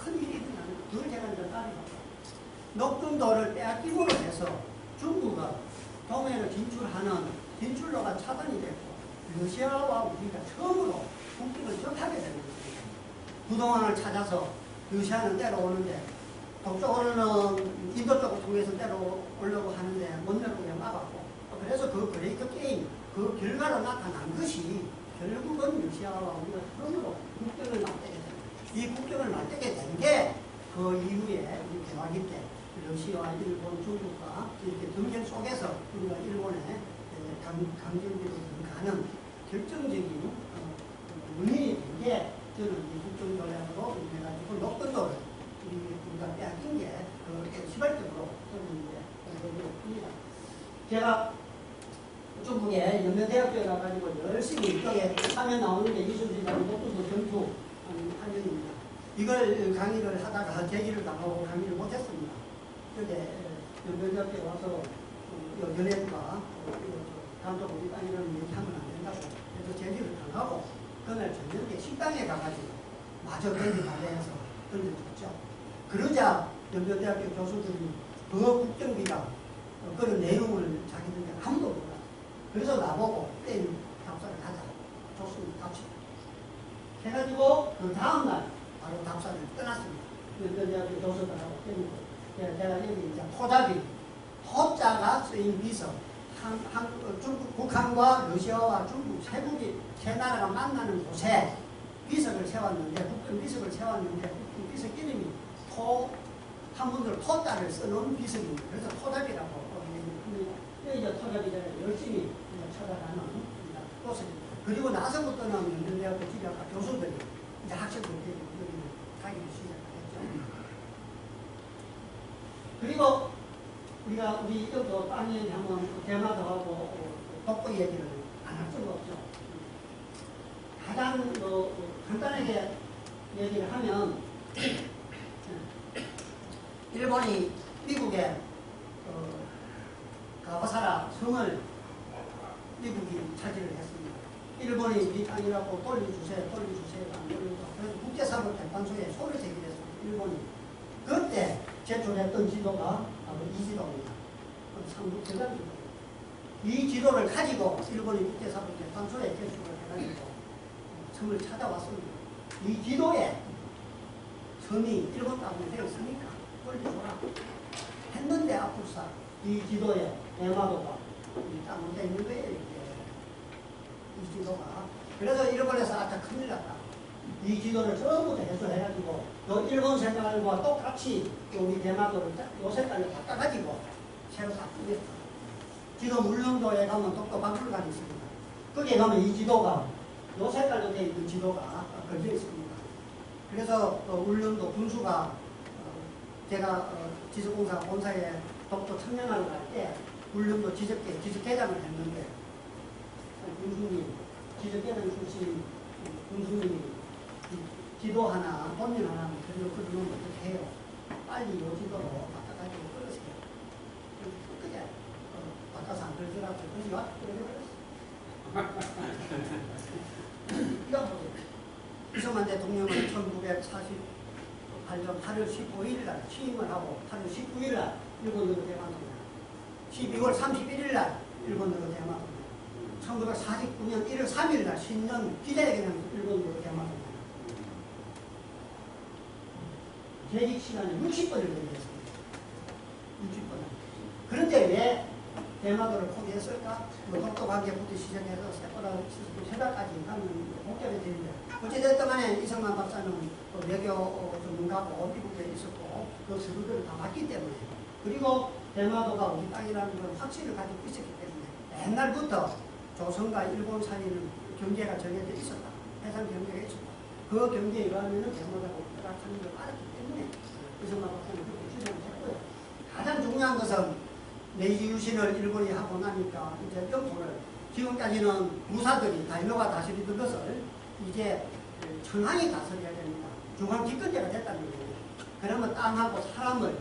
큰 일이 일어나는 그걸 제가 이제 따라가고 녹둔도를 빼앗김으로 해서 중국은 동해로 진출로가 차단이 됐고 러시아와 우리가 처음으로 국경을 접하게 되는 것입니다. 부동항을 찾아서 러시아는 때려오는데 북쪽으로는 인도 쪽을 통해서 때려오려고 하는데 못 내려오게 막았고 그래서 그 그레이트 게임 그 결과로 나타난 것이 결국은 러시아와 우리가 처음으로 국경을 맞대게 됩니다. 이 국경을 맞대게 된 게 그 이후에 우리 대화기 때 러시아와 일본, 중국과 이렇게 경쟁 속에서 우리가 일본에 강경기로 들어가는 결정적인 원인이 된 게 저는 이 국정조약으로 해가지고 녹둔도를 우리가 빼앗긴 게 시발적으로 저는 이제 겁니다. 제가 중국에 연명대학교에 가가지고 열심히 이쪽에 화면 나오는 게 이순신 장군 녹둔도 전투 한년입니다. 이걸 강의를 하다가 제기를 당하고 강의를 못했습니다. 그때 연명대학교에 와서 연예인과 감독 우리 땅이라는 얘기하면 안 된다고 그래서 제기를 당하고 그날 저녁에 식당에 가가지고 마저 밴드 발레해서 던져줬죠. 그러자 연변대학교 교수들이 그 국정비가 그런 내용을 자기들이 아무도 몰라. 그래서 나보고 밴드 답사를 가자. 좋습니다. 갑시다. 해가지고 그 다음날 바로 답사를 떠났습니다. 연변대학교 교수들하고 내가 여기 이제 토잡이 토자가 쓰인 비서 중국, 북한과 러시아와 중국, 세국이 세 나라가 만나는 곳에 비석을 세웠는데, 국경 비석을 세웠는데, 국경 비석 이름이 한분들 토자를 써놓은 비석입니다. 그래서 토잡이라고 합니다. 이제 토잡이를 열심히 찾아가는 곳입니다. 그리고 나서부터는 연변대학교 지리학과 교수들이 이제 학생들끼리 가기를 시작했죠. 그리고 우리 이것도 딴 얘기 하면 대마도 하고 독보 얘기를 안 할 수가 없죠. 가장 간단하게 얘기를 하면 일본이 미국에 가바사라 성을 미국이 차지를 했습니다. 일본이 우리 땅이라고 돌려주세요 안 돌려주세요. 그래서 국제사법 재판소에 소를 제기했습니다. 일본이 그때 제출했던 지도가 바로 이 지도입니다. 삼국재단 지도. 이 지도를 가지고 일본이 국제사법 재판소에 제출을 해가지고 섬을 찾아왔습니다. 이 지도에 섬이 일본 땅에 되어 있으니까 돌려줘라 했는데 앞으로서 이 지도에 대마도가 이 땅으로 되어 있는 거예요. 이 지도가. 그래서 일본에서 아차 큰일 났다. 이 지도를 전부 다 해소해가지고 요 일본 색깔과 똑같이 우리 대마도를 요 색깔로 바꿔가지고 새로 다 꾸몄다. 지도 물릉도에 가면 독도박물관이 있습니다. 거기에 가면 이 지도가 요 색깔로 되어 있는 지도가 걸려 있습니다. 그래서 울릉도 군수가 제가 지적공사 본사에 독도 청년하러 갈 때 울릉도 지적회장을 했는데 군수님, 지적회장 출신 군수님이 지도 하나, 본인 하나 그려놓으면 어떻게 해요? 빨리 요 지도로 바꿔가지고 끌으세요. 그게 바꿔서 안 그러더라고요. 그래서 와, 그래버렸어요. 이거 보세요. 이승만 대통령은 1948년 8월 15일 날 취임을 하고 8월 19일 날 일본으로 대만합니다. 12월 31일 날 일본으로 대만합니다. 1949년 1월 3일 날 신년 기자회견에서 일본으로 대만합니다. 재직 시간이 60번을 걸렸습니다. 60번. 그런데 왜 대마도를 포기했을까? 독도 관계부터 시작해서 세 달까지 가면 복잡해 되는데 어찌됐든 간에 이승만 박사는 외교 전문가고 미국에 있었고 그 서류들을 다 봤기 때문에 그리고 대마도가 우리 땅이라는 걸 확신을 가지고 있었기 때문에 옛날부터 조선과 일본 사이에는 경계가 정해져 있었다. 해상 경계가 있었다. 그 경계에 의하면 대마도가 없다라는 걸 알았기 때문에 이승만 박사는 그렇게 주장을 했고요. 가장 중요한 것은 메이지 유신을 일본이 하고 나니까 이제 영토를 지금까지는 무사들이 다이노가 다스리던 것을 이제 천황이 다스려야 됩니다. 중앙 집권제가 됐다는 거예요. 그러면 땅하고 사람을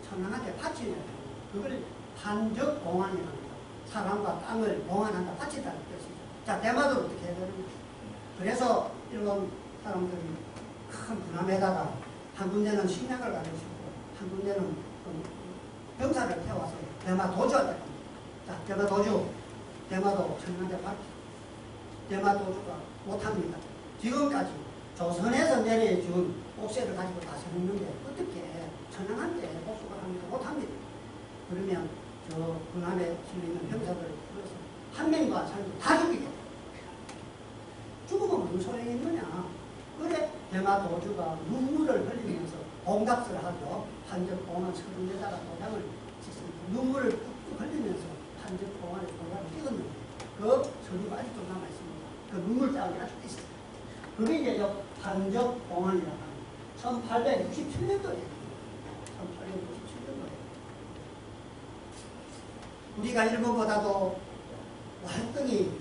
천황한테 바치는 거예요. 그걸 판적 봉환이라는 거예요. 사람과 땅을 봉환한다, 바친다는 뜻이죠. 자, 대마도를 어떻게 해야 되는 거예요? 그래서 일본 사람들이 큰 분함에다가 한 군데는 식량을 가져오시고 한 군데는 병사를 태워서 대마도주한테 갑니다. 자, 대마도 천황한테 바치. 대마도주가 못합니다. 지금까지 조선에서 내려준 옥새를 가지고 다스렸는데 어떻게 천황한테 복수를 합니까? 못합니다. 그러면 저 군함에 실리는 병사들을 불러서 한 명도 안 살고 다 죽이게. 죽으면 무슨 소용이 있느냐. 그래 대마도주가 눈물을 흘리면서 봉답을 하죠. 판적봉안 34자가 도장을 찍습니다. 눈물을 뚝뚝 흘리면서 판적봉안에 도장을 찍었는데 그 서류가 아직도 남아있습니다. 그 눈물 자국이 아직도 있어요. 그게 이제 판적봉안이라고 합니다. 1867년도에 1867년도에 우리가 일본보다도 월등히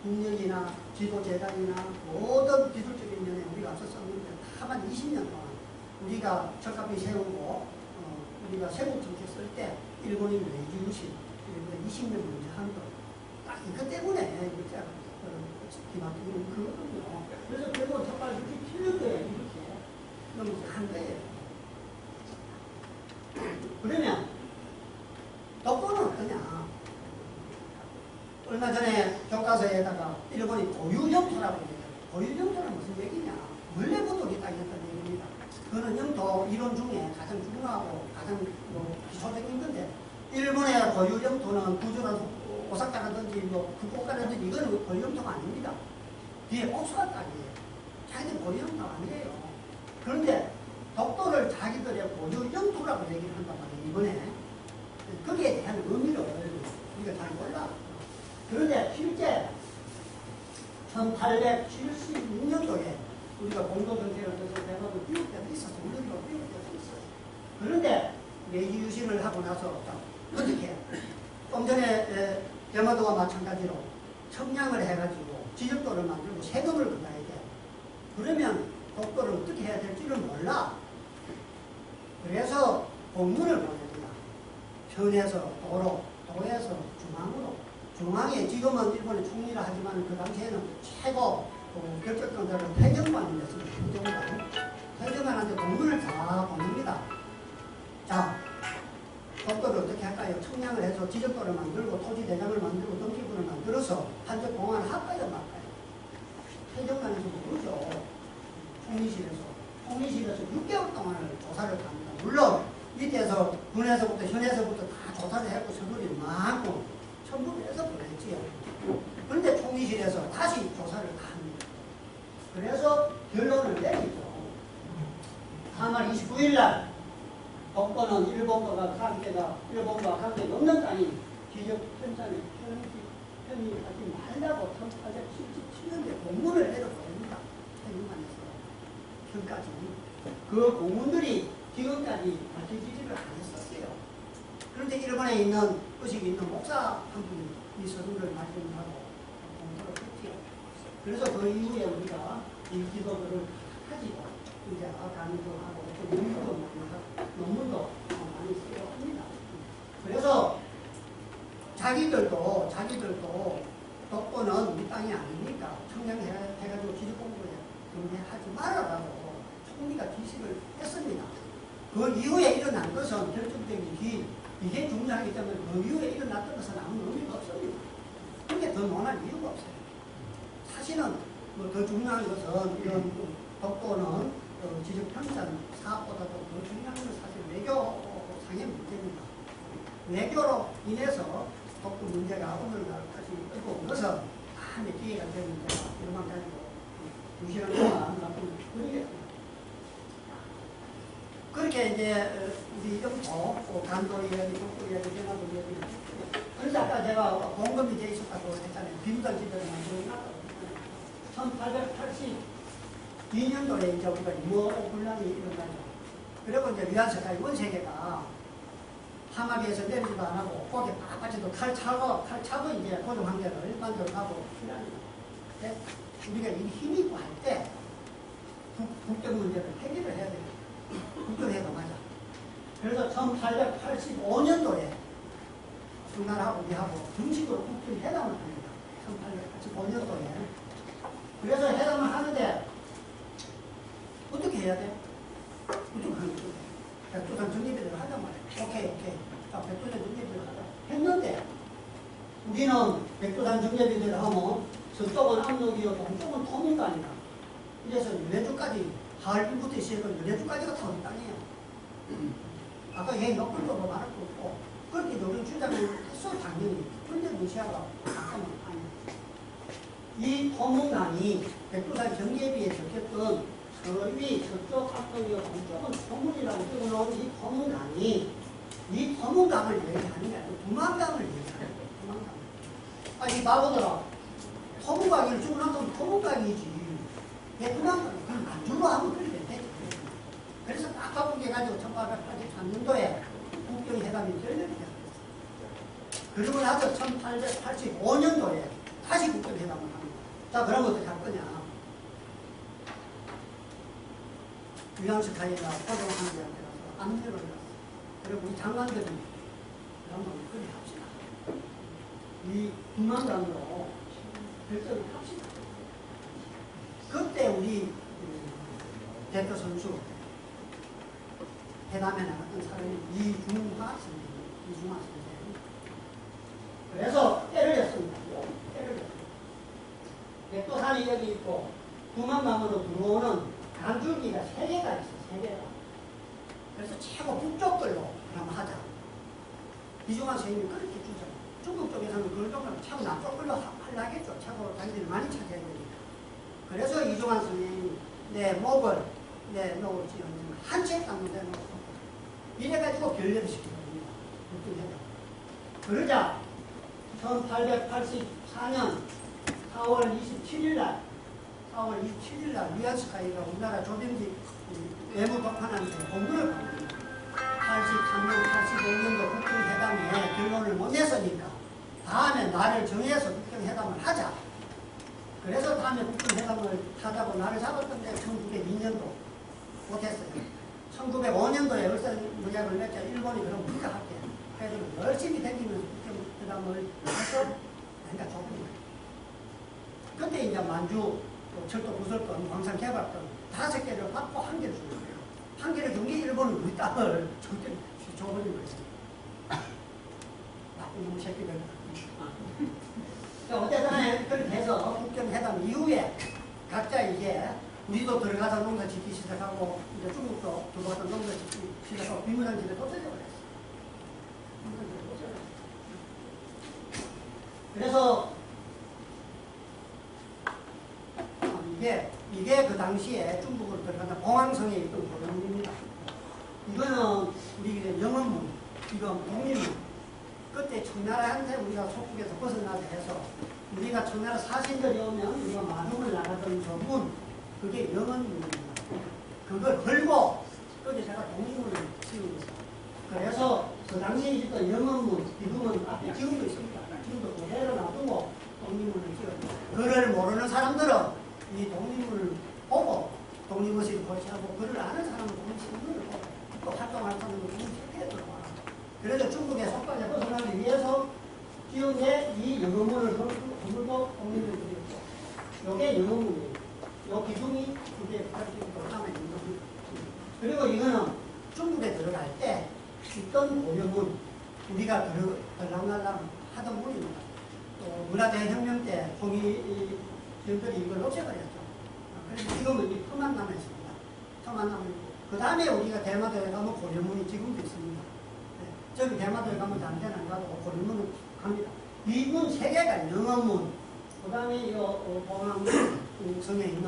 국력이나 지도재단이나 모든 기술적인 면에 우리가 앞섰었는데 다만 20년 동안 우리가 적합히 세우고 우리가 세국 정책 쓸 때 일본이 메이지 유신, 일본의 20년 문제 한 거 딱 이것 때문에 기막히는 그 그래서 결국 턱발 그렇게 틀린 거예요. 이렇게. 너무 한 거예요. 그러면 독도는 어떠냐? 얼마 전에 교과서에다가 일본이 고유영토라고 얘기해요. 고유영토는 무슨 얘기냐? 원래부터 있다 했던 얘기입니다. 그거는 영토 이론 중에 가장 중요하고 가장 기초적인 건데 일본의 고유영토는 구조나 오사카라든지 후쿠오카라든지 이거는 고유영토가 아닙니다. 뒤에 옥수가 딱이에요. 자기들 고유영토가 아니에요. 그런데 독도를 자기들의 고유영토라고 얘기를 한단 말이에요. 이번에 거기에 대한 의미를 우리가 잘 몰라. 그런데 실제 1876년도에 우리가 공도정책을 해서 대법을 띄울 때도 있었어. 우리도 띄울 때도 있었어. 그런데 메이지 유신을 하고 나서 어떻게 좀 전에 대마도와 마찬가지로 청량을 해가지고 지적도를 만들고 세금을 걷어야 돼. 그러면 독도를 어떻게 해야 될지를 몰라. 그래서 공문을 보냅니다. 현에서 도로, 도에서 중앙으로. 중앙에 지금은 일본의 총리라 하지만 그 당시에는 최고 결정권자를 태정관이었습니다. 태정관. 태정관한테 공문을 다 보냅니다. 자, 독도를 어떻게 할까요? 청량을 해서 지적도를 만들고 토지 대장을 만들고 등기부를 만들어서 한적 공항을 할까요? 말까요? 태정관에서 모르죠. 총리실에서 6개월 동안을 조사를 합니다. 물론 밑에서 군에서부터 현에서부터 다 조사를 했고 서류를 많고 첨부를 해서 보냈지요. 그런데 총리실에서 다시 조사를 합니다. 그래서 결론을 내리죠. 3월 29일 날 독도는 일본과 관계가 없는 땅이 지적 편찬에 편입하지 말라고 1877년에 공문을 내려보냅니다. 태국만에서 현까지. 그 공문들이 지금까지 밝혀지지를 않았었어요. 그런데 일본에 있는 의식이 있는 목사 한 분이 이 서류를 발견하고 공부를 했지요. 그래서 그 이후에 우리가 이 기도들을 가지고 이제 강의도 하고 또 논문도 많이 쓰고 합니다. 그래서 자기들도 독도는 우리 땅이 아니니까 청량해가지고 기술 공부에 하지 말아라고 총리가 지시를 했습니다. 그 이후에 일어난 것은 결정적인 이게 중요하기 때문에 그 이후에 일어났던 것은 아무 의미가 없습니다. 그게 더 논할 이유가 없어요. 사실은 뭐 더 중요한 것은 이런 독도는 지적편찬 사업보다도 더 중요한 것은 사실 외교상의 문제입니다. 외교로 인해서 독도 문제가 오늘날까지 끌고 온 것은 다음에 기회가 되면 제가 이런만 가지고 2시간 동안 말씀드리겠습니다. 그렇게 이제 우리 영토, 간도 이야기, 독도 이야기, 대마도 이야기. 그래서 아까 제가 공급이 돼 있었다고 했잖아요. 비무장 지대를 만들어놨다고 했잖아요. 1882년도에 이제 우리가 이모 분란이 일어나죠. 그리고 이제 위안세가의 원세계가 하마비에서 내리지도 안 하고 거기 바깥에도 칼 차고 이제 고종관계를 만들어가고 우리가 이 힘이 있고 할 때 국경 문제를 해결을 해야 돼요. 국경회담 하자. 그래서 1885년도에 우리나라하고 우리하고 정식으로 국경회담을 합니다. 1885년도에. 그래서 회담을 하는데 어떻게 해야 돼? 어떻게 하는 거야? 백두산 정리비를 하단 말이야. 오케이. 자, 백두산 정리비를 하자. 했는데 우리는 백두산 정리비를 하면 서쪽은 압록이요 동쪽은 토민간이다. 이래서 연해주까지 하얼빈부터 시작해서 연해주까지가 다 우리 땅이에요. 아까 얘 녹불도 뭐 말할 거 없고 그렇게 우리는 주장을 했어 당연히. 그런데 러시아가 잠깐만 아니. 이 토문강이 백두산 정예비에 적혔던 서위, 서쪽, 압록이요 동쪽은 토문이라고 적어놓은 이 토문강이 이 토문강을 얘기하는 게 아니고 두만강을 얘기하는 거예요. 두만강. 이 바보들아. 토문강을 주고 나면 토문강이지. 두만강 그럼 안줄로 하면 그렇게 되지. 그래서 딱 바꾸게 해가지고 1883년도에 국경회담이 결렬이 됐어요. 그리고 나서 1885년도에 다시 국경회담을 합니다. 자, 그럼 어떻게 할 거냐. 위안스카이가 포동하는 데한테 가서 압력을 했어. 그리고 우리 장관들이 한번 그리 합시다. 이 두만강으로 결정을 합시다. 그때 우리 대표 선수 회담에 나갔던 사람이 이중화 선생. 그래서 때를 냈습니다. 때를 냈습니다. 백두산이 여기 있고 두만강으로 들어오는 간줄기가 3개가 있어. 3개가. 그래서 최고 북쪽 걸로 그럼 하자. 이중환 선생님이 그렇게 주잖아요. 중국 쪽에서는 그걸 보면 최고 남쪽 걸로 하려겠죠. 최고 자기들이 많이 찾아야 되니까. 그래서 이중환 선생님이 내 목을 지었지만 한 책 당도 내놓고 이래가지고 결렬을 시키거든요. 그러자 1884년 4월 27일 날 위안스카이가 우리나라 조병기 외무 독판한테 공문을 받습니다. 83년, 85년도 국경회담에 결론을 못 냈으니까 다음에 날을 정해서 국경회담을 하자. 그래서 다음에 국경회담을 하자고 날을 잡았던데 1902년도 못했어요. 1905년도에 울산문약을 맺자 일본이 그럼 우리가 할게. 그래서 열심히 댕기면서 국경회담을 해서 그러니까 좁은 그때 이제 만주, 철도 구설권, 광산 개발권 5개를 받고 1개를 주는 거예요. 1개를 준 게 일본은 우리 땅을 절대 줘버린 거예요. 나쁜 놈 새끼들. 어쨌든 그렇게 해서 국경회담 이후에 각자 이제 우리도 들어가서 농사 짓기 시작하고 이제 중국도 들어가서 농사 짓기 시작하고 비무장 지대 또 터져버렸어. 그래서 이게 그 당시에 중국으로 들어가는 봉황성에 있던 도령입니다. 이거는 우리 영원문, 이건 독립문. 그때 청나라한테 우리가 속국에서 벗어나게 해서 우리가 청나라 사신들이 오면 우리가 마중을 나가던 저 문, 그게 영원문입니다. 그걸 걸고 여기 제가 독립문을 지은 거죠. 그래서 그 당시에 있던 영원문, 지금은 앞에 지금도 있습니다. 지금도 그대로 놔두고 독립문을 지었죠. 그를 모르는 사람들은 이 독립문을 보고 독립의식을 고시하고 그를 아는 사람은 독립신문을 보고 또 활동할 사람은 독립체계에 들어와. 그래서 중국의 속박에 벗어나기 위해서 지은 게 이 영어문을 허물고 독립을 드렸고 이게 영어문이에요. 이 기둥이 그게 남아 있는 겁니다. 그리고 이거는 중국에 들어갈 때 있던 고려문 우리가 들락날락 하던 문입니다. 또 문화대혁명 때 홍위병들이 이걸 없애버렸죠. 그래서 지금은 이 터만 남아있습니다. 터만 남아있고 그 다음에 우리가 대마도에 가면 고려문이 지금도 있습니다. 네. 저기 대마도에 가면 잠깐 안 가도 고려문은 갑니다. 이 문 3개가 영어문, 그 다음에 이 봉황성에 있는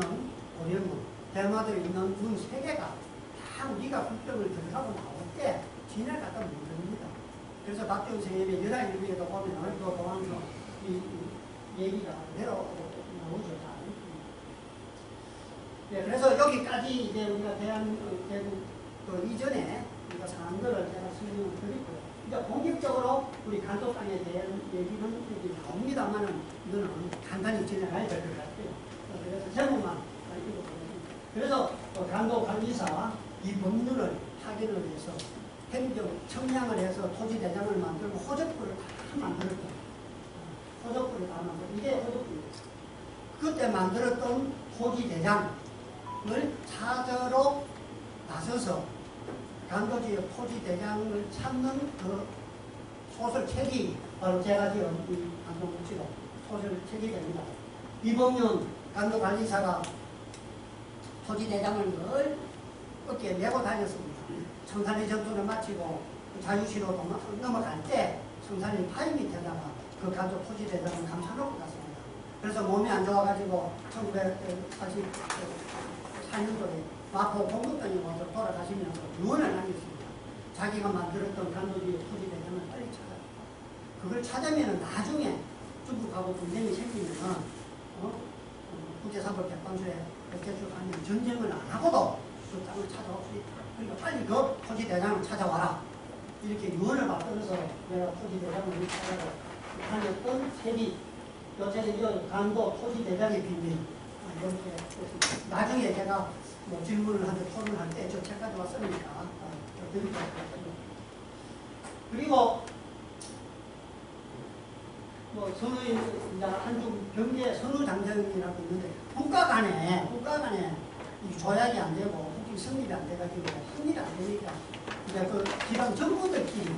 고려문, 대마도에 있는 문 3개가 다 우리가 국경을 들어가고 나올 때 지나갔던 문입니다. 그래서 박지훈 선생님의 여자일기에도 보면 그 봉황성 이 얘기가 그대로 나오죠. 네, 그래서 여기까지 이제 우리가 대한민국 그 이전에 우리가 사안들을 제가 설명을 드리고요. 이제 본격적으로 우리 간도 땅에 대한 얘기는 여기 나옵니다만은 이거는 간단히 진행해야 될 것 같아요. 그래서 제목만 읽어보겠습니다. 그래서 간도 관리사 이 법률을 확인을 해서 행정 청량을 해서 토지 대장을 만들고 호적부를 다 만들었다. 호적부를 다 만들고 이게 호적부입니다. 그때 만들었던 토지 대장 을 찾으러 나서서 간도지역 토지대장을 찾는 그 소설책이 바로 제가 지은 이 간도국지로 소설책이 됩니다. 이범윤 간도관리사가 토지대장을 늘 어깨에 메고 다녔습니다. 청산리 전투를 마치고 자유시로 넘어갈 때 청산리 파이 밑에다가 그 간도 토지대장을 감싸놓고 갔습니다. 그래서 몸이 안 좋아가지고 1984년도에 마포 공급당에 와서 돌아가시면서 유언을 남겼습니다. 자기가 만들었던 간도지역 토지대장을 빨리 찾아. 그걸 찾으면 나중에 중국하고 분쟁이 생기면 국제사법 재판소에 제출하면 전쟁을 안 하고도 그 땅을 찾아올 수 있다. 그러니까 빨리 그 토지대장을 찾아와라. 이렇게 유언을 받들어서 내가 토지대장을 찾아고 다녔던 책이 요새 간도 토지대장의 비밀 이렇게 나중에 제가 뭐 질문을 한테 토론할 때 저 책까지 왔으니까 드릴 것 같아요. 그리고 뭐 선우인 한중 경제 선우장정이라고 있는데 국가가 국가 간에 이 조약이 안 되고 국기 성립이 안 돼가지고 승리가 안 되니까 이제 그 지방 정부들끼리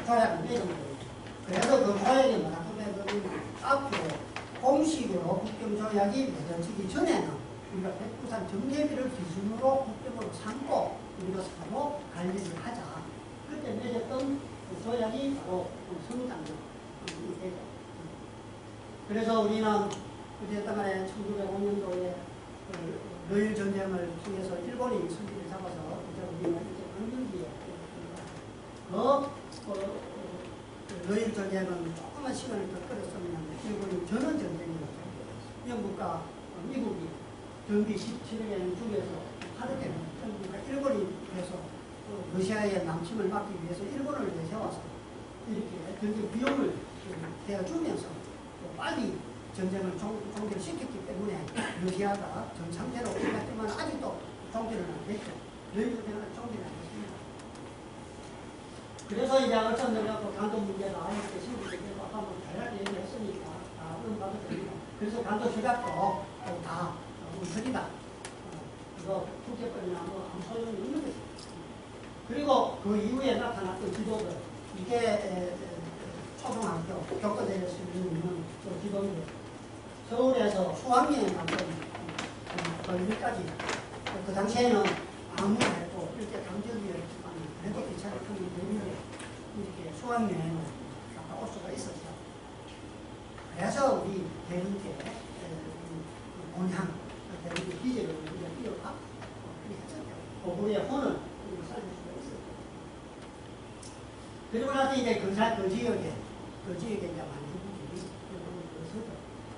조약을 맺은 거예요. 그래서 그 조약이 뭐라 그러면 앞으로 공식으로 국경조약이 맺어지기 전에는 우리가 백두산 정계비를 기준으로 국경으로 삼고 우리가 서로 관리를 하자. 그때 맺었던 그 조약이 바로 성장이죠. 그래서 우리는 어쨌든 간에 1905년도에 러일 전쟁을 통해서 일본이 승기를 잡아서 이제 우리는 이제 강경기에 러일 전쟁은 조금만 시간을 더 끌었으면 일본이 전원 전쟁이었죠. 영국과 미국이 전비 17년에 중에서 하루에는 그러니까 일본이 그래서 러시아의 남침을 막기 위해서 일본을 내세워서 이렇게 전쟁 비용을 대주면서 빨리 전쟁을 종결시켰기 때문에 러시아가 전 상태로 끝났지만 아직도 종결은 안 됐죠. 러일 전쟁은 종결이 안 됐습니다. 그래서 이제 어쩌면 간도 문제가 이렇게 신부되고 아까 뭐 다양하게 얘기했으니까 다 응답도 됩니다. 그래서 간도 시각도 다 우선이다. 그거 국제법이나 뭐 아무 소용이 없는 것이죠. 그리고 그 이후에 나타났던 지도들 이게 초등학교 교과서에 쓰는 지도인데 서울에서 수학여행 갔던 거기까지 그 당시에는 아무도 했고 이렇게 강적이었지만 그래도 기차를 타면 되는데 이렇게 수학여행을 갔다 올 수가 있었어요. 그래서 우리 대림께 본향 대림의 기제를 우리가 띄어가 그렇게 했었죠. 고구려의 혼을 살릴 수가 있었죠. 그리고 나서 이제 그 지역에 이제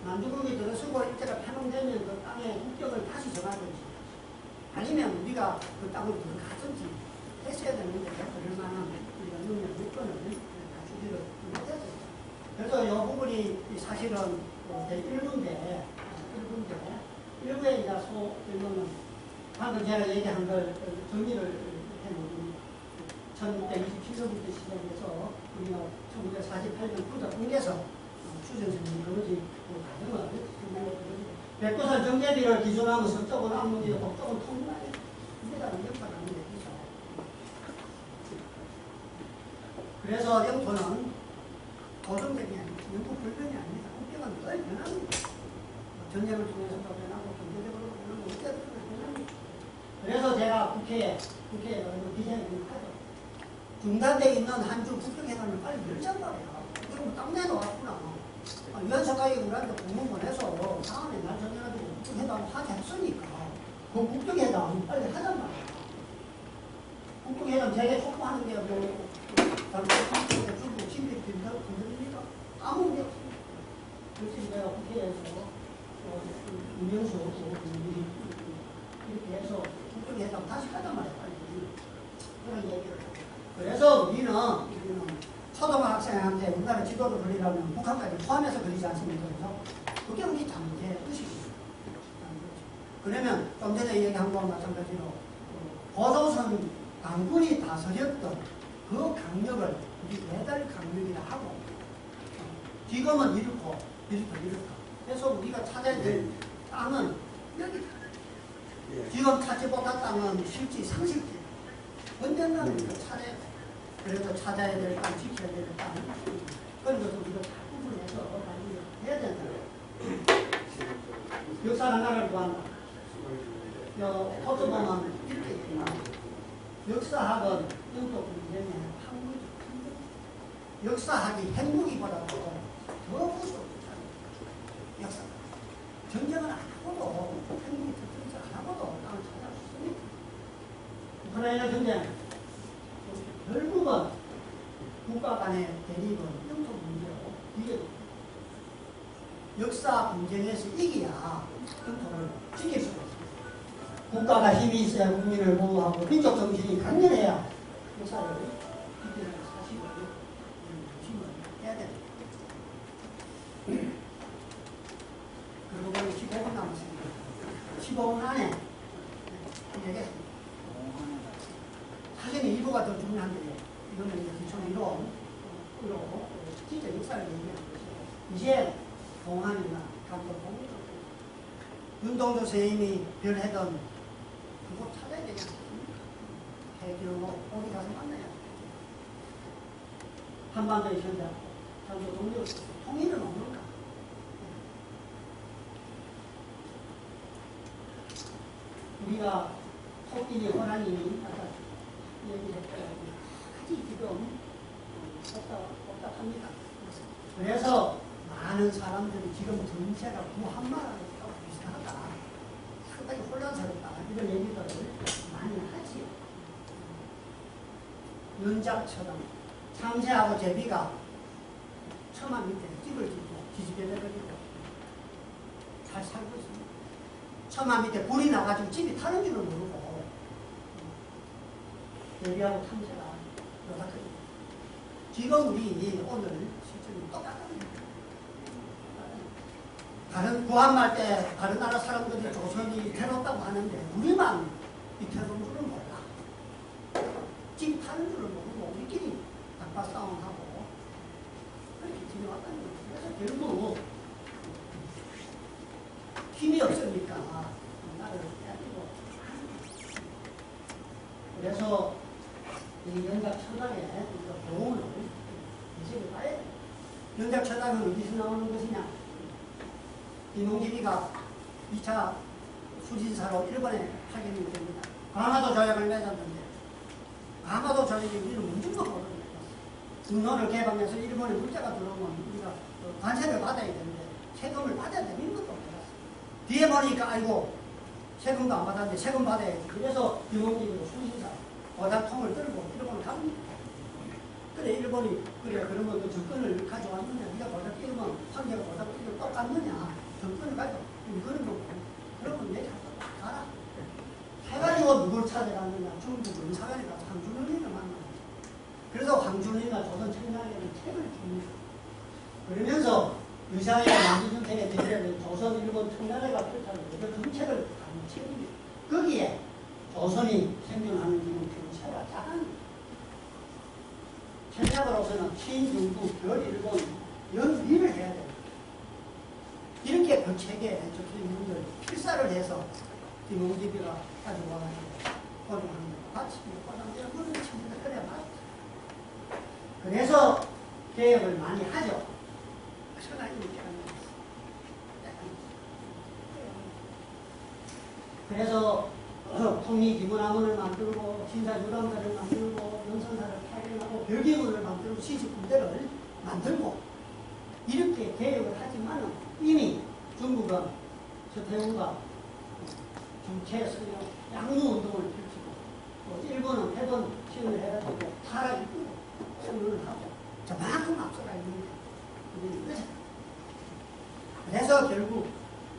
만주국이 들어서고 일제가 패망되면 그 땅의 국격을 다시 정하든지 아니면 우리가 그 땅을 들어가든지 했어야 되는데 그럴 만한 우리가 능력 요건을 갖추지를 못했어요. 그래서 이 부분이 사실은 일부에 이제 일부는 방금 제가 얘기한 걸 정리를 해놓은 1627년부터 시작해서 우리가 1948년 부자 공개서 추진선생님 그러지 그 과정을 백두산 정계비를 기준하면 서쪽은 암문이고 북쪽은 통나에 이게다는 역사가 안 되죠. 그래서 영토는 고정적이 아니고 영토 불변이 아닙니다. 국경은 늘 변합니다. 전쟁을 통해서도 변하고 경제적으로도 변하고 어쨌든 변합니다. 그래서 제가 국회에 기재를 하죠. 중단되어 있는 한 주 국경회담을 빨리 열자고 해요. 그럼 딱 내놓았구나. 유엔사가에 우리한테 공문 보내서 다음에 날 정해가지고 국경회담 하게 했으니까 그 국경회담 빨리 하잔 말이야. 국경회담 되게 촉구하는 게 뭐 한국에 중국 친밀 건드립니까? 아무 문제 없습니다. 그래서 내가 국회에서 운영수 이렇게 해서 국경회담 다시 하잔 말이야. 빨리. 그런 얘기를 하고. 그래서 우리는 초등학생한테 우리나라 지도를 그리려면 북한까지 포함해서 그리지 않습니까? 그게 우리 당의 의식입니다. 그러면 좀 전에 얘기한 거와 마찬가지로 고조선 강군이 다스렸던 그 강력을 우리 배달 강력이라 하고 지금은 이렇고 그래서 우리가 찾아야 될 땅은 여기다. 지금 찾지 못한 땅은 실지 상실지 언젠가는 우리가 찾아야 돼. 그래서 찾아야 될 땅, 지켜야 될 땅, 그런 것을 우리가 다 구분해서 해야 된다. 역사는 나를 구한다. 포트 보면 이렇게 있구나. 역사학은 영토 분쟁의 학문이죠. 역사학이 핵무기보다도 더 무서워. 역사. 전쟁을 안 하고도, 핵무기 전쟁 안 하고도 땅을 찾아올 수 있습니다. 우크라이나 전쟁. 결국은 국가 간의 대립은 영토 문제로 이게 역사 분쟁에서 이겨야 영토를 지킬 수가 있습니다. 국가가 힘이 있어야 국민을 보호하고 민족 정신이 강렬해야 역사를 지키는 사실을 조심을 해야 됩니다. 그리고 15분 남았습니다. 15분 안에 얘기했습니다. 사실은 일부가 더 중요한데 이거는 이제 기초이론으로 진짜 역사를 얘기하는 것이고 이제 공안이나 감독 윤동주 선생님이 별했던 그거 찾아야 되지 않습니까? 해결로 거기 가서 만나야 돼. 한반도의 현장, 전도 동료 통일은 없는가? 우리가 토끼니 호랑이니 아까 얘기했더니 아직 지금 없답니다. 그래서 많은 사람들이 지금 정체가 무한마라고 비슷하다. 상당히 혼란스럽다. 이런 얘기들을 많이 하지요. 연작처럼 참새하고 제비가 처마 밑에 집을 짓고 기집애들이고 잘 살고 있습니다. 처마 밑에 불이 나가지고 집이 타는 줄은 모르고 제비하고 참새가 요닥거립니다. 지금 우리 오늘 실정이 똑같습니다. 다른 구한말 때 다른 나라 사람들이 조선이 괴롭다고 하는데 우리만 이 괴로운 줄은 몰라. 집 타는 줄은 모르고 우리끼리 단파 싸움하고 그렇게 지내왔다는 거예요. 그래서 결국 힘이 없으니까 나를 빼앗기고 그래서 이 연작천당에 교훈을 이식을 봐야 돼요. 연작천당은 어디서 나오는 것이냐? 이몽길이가 2차 수진사로 일본에 파견이 됩니다. 강화도 조약을 맺었는데 강화도 조약이 우리는 문중도 모르는 운노를 개방해서 일본에 물자가 들어오면 우리가 관세를 받아야 되는데 세금을 받아야 되는 것도 몰랐어요. 뒤에 보니까 아이고 세금도 안 받았는데 세금 받아야지. 그래서 이몽길이로 수진사 오달통을 들고 일본을 갑니다. 그래 일본이 그래 그러면 그 정권을 가져왔느냐? 네가 보다 끼우면 판결을 보다 끼우면 똑같느냐? 정권을 가져. 이거는 뭐 그러면 내가 가라. 해가지고 누굴 찾아갔느냐? 중국 은사관에 가서 황준원이를 만나요. 그래서 황준원이가 조선 청량에는 책을 줍니다. 그러면서 의사의 만주정책에 대해서 조선 일본 청나라가 펼쳐서 그 정책을 가는 책입니다. 거기에 조선이 생존하는 지금 경체가 작은 천략으로서는 신중국, 별일본, 연미를 해야 됩니다. 이렇게 그 책에 적혀 있는 걸 필사를 해서 김홍집이가 가지고 와가지고 고정하는 거 같이 고정되는 그런 친구들 그래 맞다. 그래서 개혁을 많이 하죠. 천하게 이렇게 하는 거죠. 그래서 통일기문학원을 만들고 신사유람가를 만들고 연선사를 파견하고 별기문을 만들고 시식군대를 만들고 이렇게 개혁을 하지만 이미 중국은 서태웅과 정체에서요 양무운동을 펼치고 일본은 해본 시험을 해가지고 타락이 끄고 선언을 하고 저만큼 앞서가 있는 거죠. 그래서 결국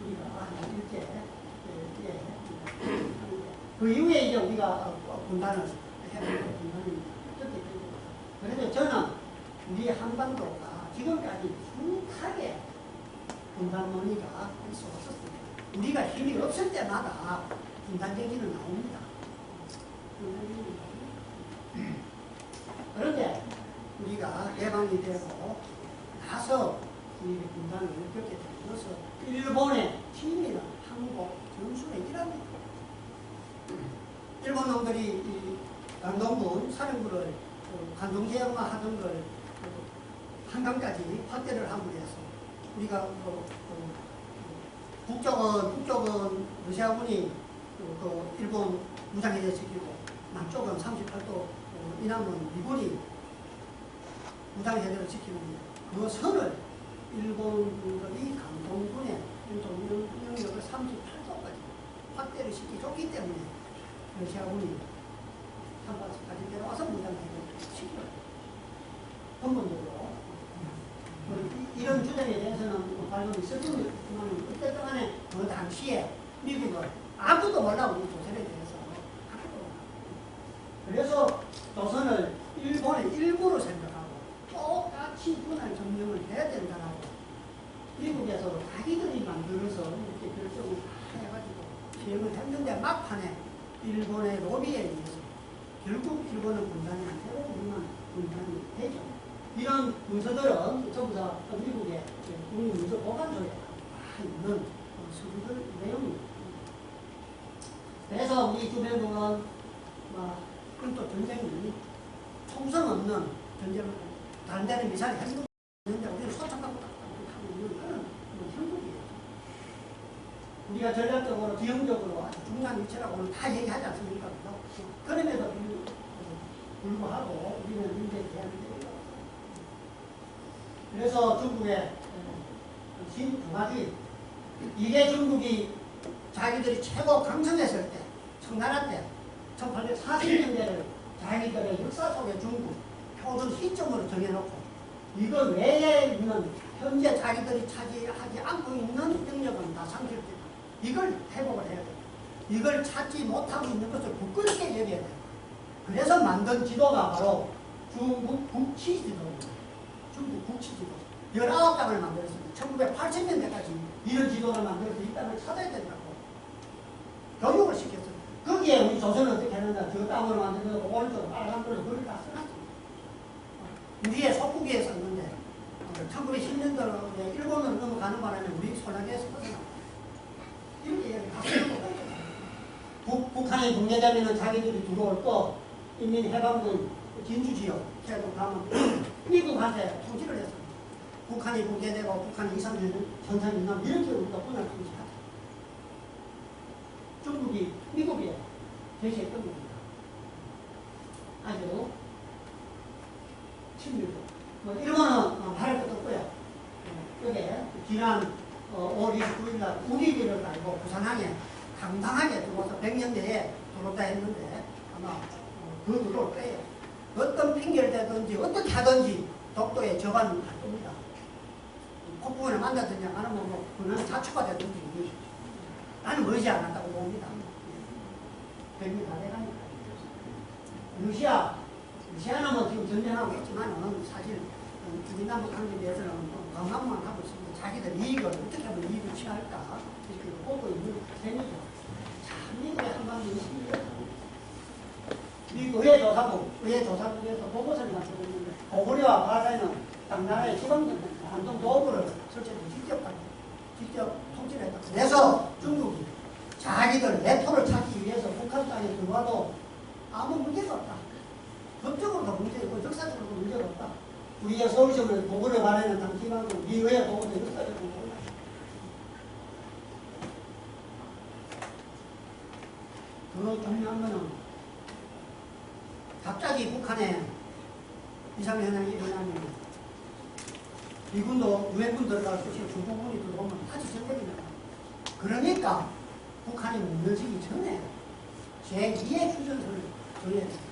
우리가 이렇게 그 이후에 이제 우리가 분단을 해보고 분단이 어떻게 되고 그래서 저는 우리 한반도가 지금까지 순하게 분단 논의가 있어 왔었습니다. 우리가 힘이 없을 때마다 분단 얘기는 나옵니다. 그런데 우리가 개방이 되고 나서 우리의 분단을 겪게 되면서 일본의 친일은 한국 전술의 일합니다. 일본 놈들이 이 강동군 사령부를 관동제약만 하던 걸 한강까지 확대를 함으로 해서 우리가 북쪽은 러시아군이 일본 무장해제 시키고 남쪽은 38도 이남은 미군이 무장해제를 시키는데 그 선을 일본군이 강동군의 영역을 38도까지 확대를 시키기 때문에 러시아군이 한반도까지 내려와서 무장해제를 시켜요. 근본적으로 이런 주장에 대해서는 발언이 있었지만 어쨌든 간에 그 당시에 미국은 아무도 몰라 우리 조선에 대해서 그래서 조선을 일본의 일부로 생각하고 똑같이 분할 점령을 해야 된다고 미국에서 자기들이 만들어서 이렇게 결정을 해가지고 시행을 했는데 막판에 일본의 로비에 의해서 결국 일본은 분단이 안 되고 우리만 분단이 되죠. 이런 문서들은 전부 다 미국의 국민 문서 보관소에 있는 서류들 내용입니다. 우리 주변 보면 또 전쟁이 총성 없는 전쟁을 다른 데는 미사일 행동 있는데 우리는 소총하고 하고 있는 거는 형국이에요. 우리가 전략적으로 지형적으로 아주 중요한 위치라고는 다 얘기하지 않습니까? 그럼에도 불구하고 우리는 문제에 대한 그래서 중국의 신중화주의 이게 중국이 자기들이 최고 강성했을 때 청나라 때 1840년대를 자기들의 역사 속의 중국 표준 시점으로 정해놓고 이거 외에 있는 현재 자기들이 차지하지 않고 있는 영역은 다 상실됐다. 이걸 회복을 해야 돼요. 이걸 찾지 못하고 있는 것을 굳건하게 여겨야 돼요. 그래서 만든 지도가 바로 중국 국치지도입니다. 중국 국치지도. 19장을 만들었습니다. 1980년대까지 이런 지도를 만들어서 이 땅을 찾아야 된다고 교육을 시켰어요. 거기에 우리 조선은 어떻게 했는가? 저 땅을 만들어서 오른쪽으로 빨간 걸로 그걸 다 써놨습니다. 우리의 속국에 썼는데 1910년도에 일본으로 넘어가는 바람에 우리 소나기에서 벗어났다. 이렇게 다 써놓고 북한이 붕괴되면 자기들이 들어올 거 인민해방군 진주지역 계속 가면 미국한테 통치를 했습니다. 북한이 붕괴되고 북한이 2, 3년 전선이 나면 이렇게 우리가 분할 통치하다. 중국이 미국에 제시했던 겁니다. 아주 친밀도. 일본은 말할 것도 없고요. 여기에 지난 5월 29일 날 우리기를 달고 부산항에 당당하게 들어와서 100년 내에 들어왔다 했는데 아마 그 들어올 거예요. 어떤 핑계를 대든지 어떻게 하든지 독도에 저반을 할 겁니다. 폭풍을 만나든지 안 하면 그는 자초가 되든지 나는 머지 않았다고 봅니다. 100년 다 돼가니까. 러시아는 뭐 지금 전쟁하고 있지만은 사실 주민남북 관계에 대해서는 관망만 하고 있습니다. 자기들 이익을 어떻게 하면 이익을 취할까 이렇게 보고 있는 셈이죠. 자, 미국의 한반도 있습니다. 미국 의회조사국에서 보고서를 만들었는데 고구려와 바다에는 당 나라의 지방정권 한동 도구를 설치해서 직접 통치를 했다. 그래서 중국이 자기들 내토를 찾기 위해서 북한 땅에 들어와도 아무 문제가 없다. 법적으로도 문제가 있고 역사적으로도 문제가 없다. 우리가 서울시험을 보고를 바라는 당시만큼 미국의 보고도 역사적으로 몰라. 그 중요한 거는 갑자기 북한에 이상현상이 일어나면 미군도 유엔군 들어갈 수 있고 중공군이 들어오면 다시 전쟁입니다. 그러니까 북한이 무너지기 전에 제2의 휴전선을 정해야 됩니다.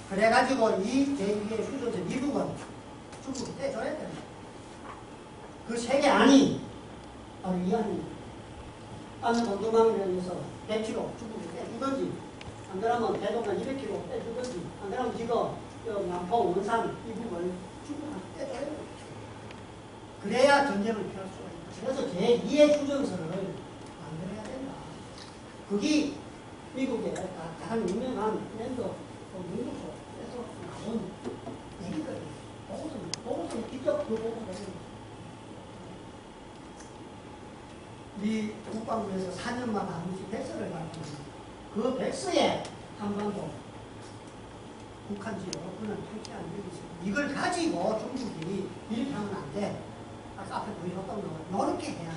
그래가지고 이 제2의 휴전선 미국은 중국이 떼줘야 됩니다. 그 세계 안이 바로 이 안입니다. 안은 건조망을 위해서 100km 중국이 떼주든지 안 그러면 대동강 200km 떼주든지 안 그러면 지금 남포 원산 이 부분을 중국한테 떼줘야 됩니다. 그래야 전쟁을 피할 수가 있다. 그래서 제2의 휴전선을 만들어야 된다. 그게 미국의 가장 유명한 랜더 민국소에서 나온 얘기거든요. 보고서는 직접 그 보고서는 우리 국방부에서 4년마다 한 번씩 백서를 발표합니다. 그 백서에 한반도 북한 지역 그는 통치한 적이 있습니다. 이걸 가지고 중국이 이렇게 하면 안 돼. 아까 앞에 보여줬던 거 노력해 해야 돼.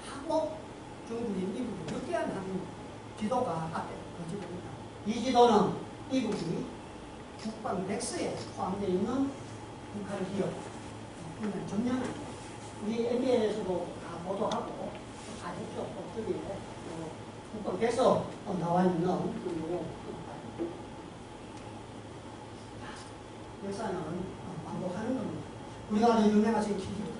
하고 중국이 미국이 역대한 지도가 앞에 거쳐집니다. 이 지도는 미국이 국방 백서에 포함되어 있는 북한 지역 그러면 점령을 우리 MBN에서도 다 보도하고 다 했죠. 저기 국방 백서 나와 있는 그 역사는 반복하는 겁니다. 우리가 아주 유명하신 기술들.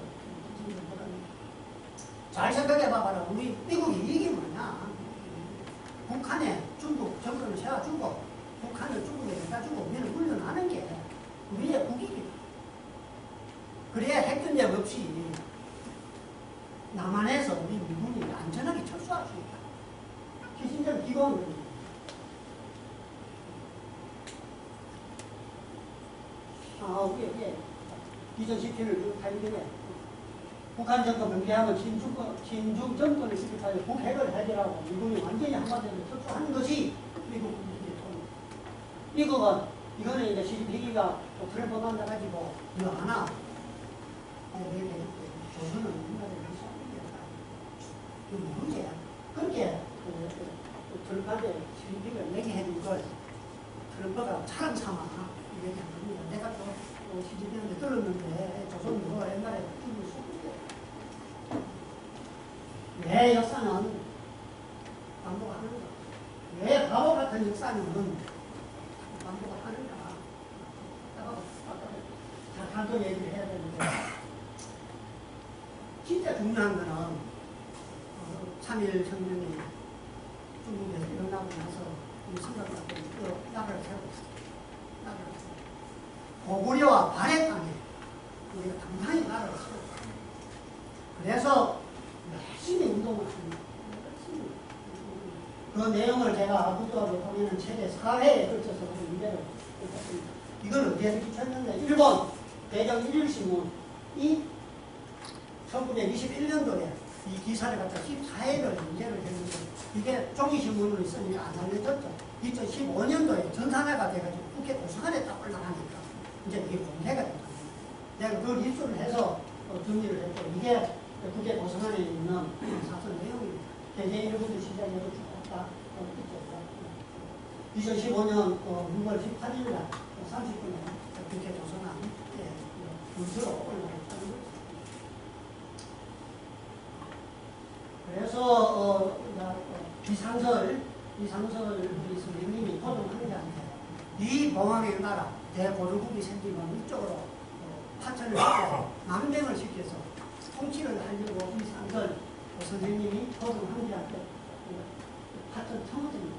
잘 생각해봐봐라. 우리 미국이 이게 뭐냐. 북한에 중국 정권을 세워주고 북한을 중국에 해가지고 우리는 물러나는 게 우리의 국익이다. 그래야 핵전쟁 없이 남한에서 우리 미군이 안전하게 철수할 수 있다. 키신저를 기고한 겁니다. 우리 비전시키는 그 타이밍에 북한 정권 붕괴하면 친중 정권을 수립하여 북핵을 해결하고 미국이 완전히 한반도에 철수하는 것이 미국 국민의 돈. 이거는 이제 시진핑이가 또 트럼프 만나가지고 이거 하나 조선은 우리나라에 이거 문제야. 그렇게 트럼프한테 시진핑을 내게 해준 걸 트럼프가 차랑 삼아 얘기한 겁니다. 내가 또 시진핑한테 들었는데 조선은 뭐 옛날에 중국 소국이야. 왜 역사는 반복하는가? 왜 바보 같은 역사는 반복하는가? 단도 얘기를 해야 되는데 진짜 중요한 거는 3.1 혁명이 중국에서 일어나고 나서 이 생각하고 나라를 세웠어. 고구려와 발해 땅에 우리가 당당히 나라를 세웠어. 그래서 열심히 운동을 합니다. 그 내용을 제가 국도하고 통해는 최대 4회에 걸쳐서 그 문제를 했습니다. 이건 어디에서 기초했는데 일본 대정 1일신문이 1921년도에 이 기사를 갖다 14회를 문제를 했는데 이게 종이신문으로 있으니 안 알려졌죠. 2015년도에 전산화가 돼가지고 국회 도서관에 딱 올라가니까 이제 이게 공개가 됐다. 내가 그걸 입수를 해서 정리를 했고 이게 국회 도서관에 있는 사설 내용입니다. 대개 1부터 시작해서 쭉 다 2015년 6월 18일 날 30분에 국회 도서관 문서로 올라갔다는 거죠. 그래서 이상설 우리 선생님이 고등학교한테 이 봉황의 나라 대고르국이 생기면 이쪽으로 파천을 시켜서 망명을 시켜서 통치를 하려고 이상설 선생님이 고등학교한테 파천 청어듭니다.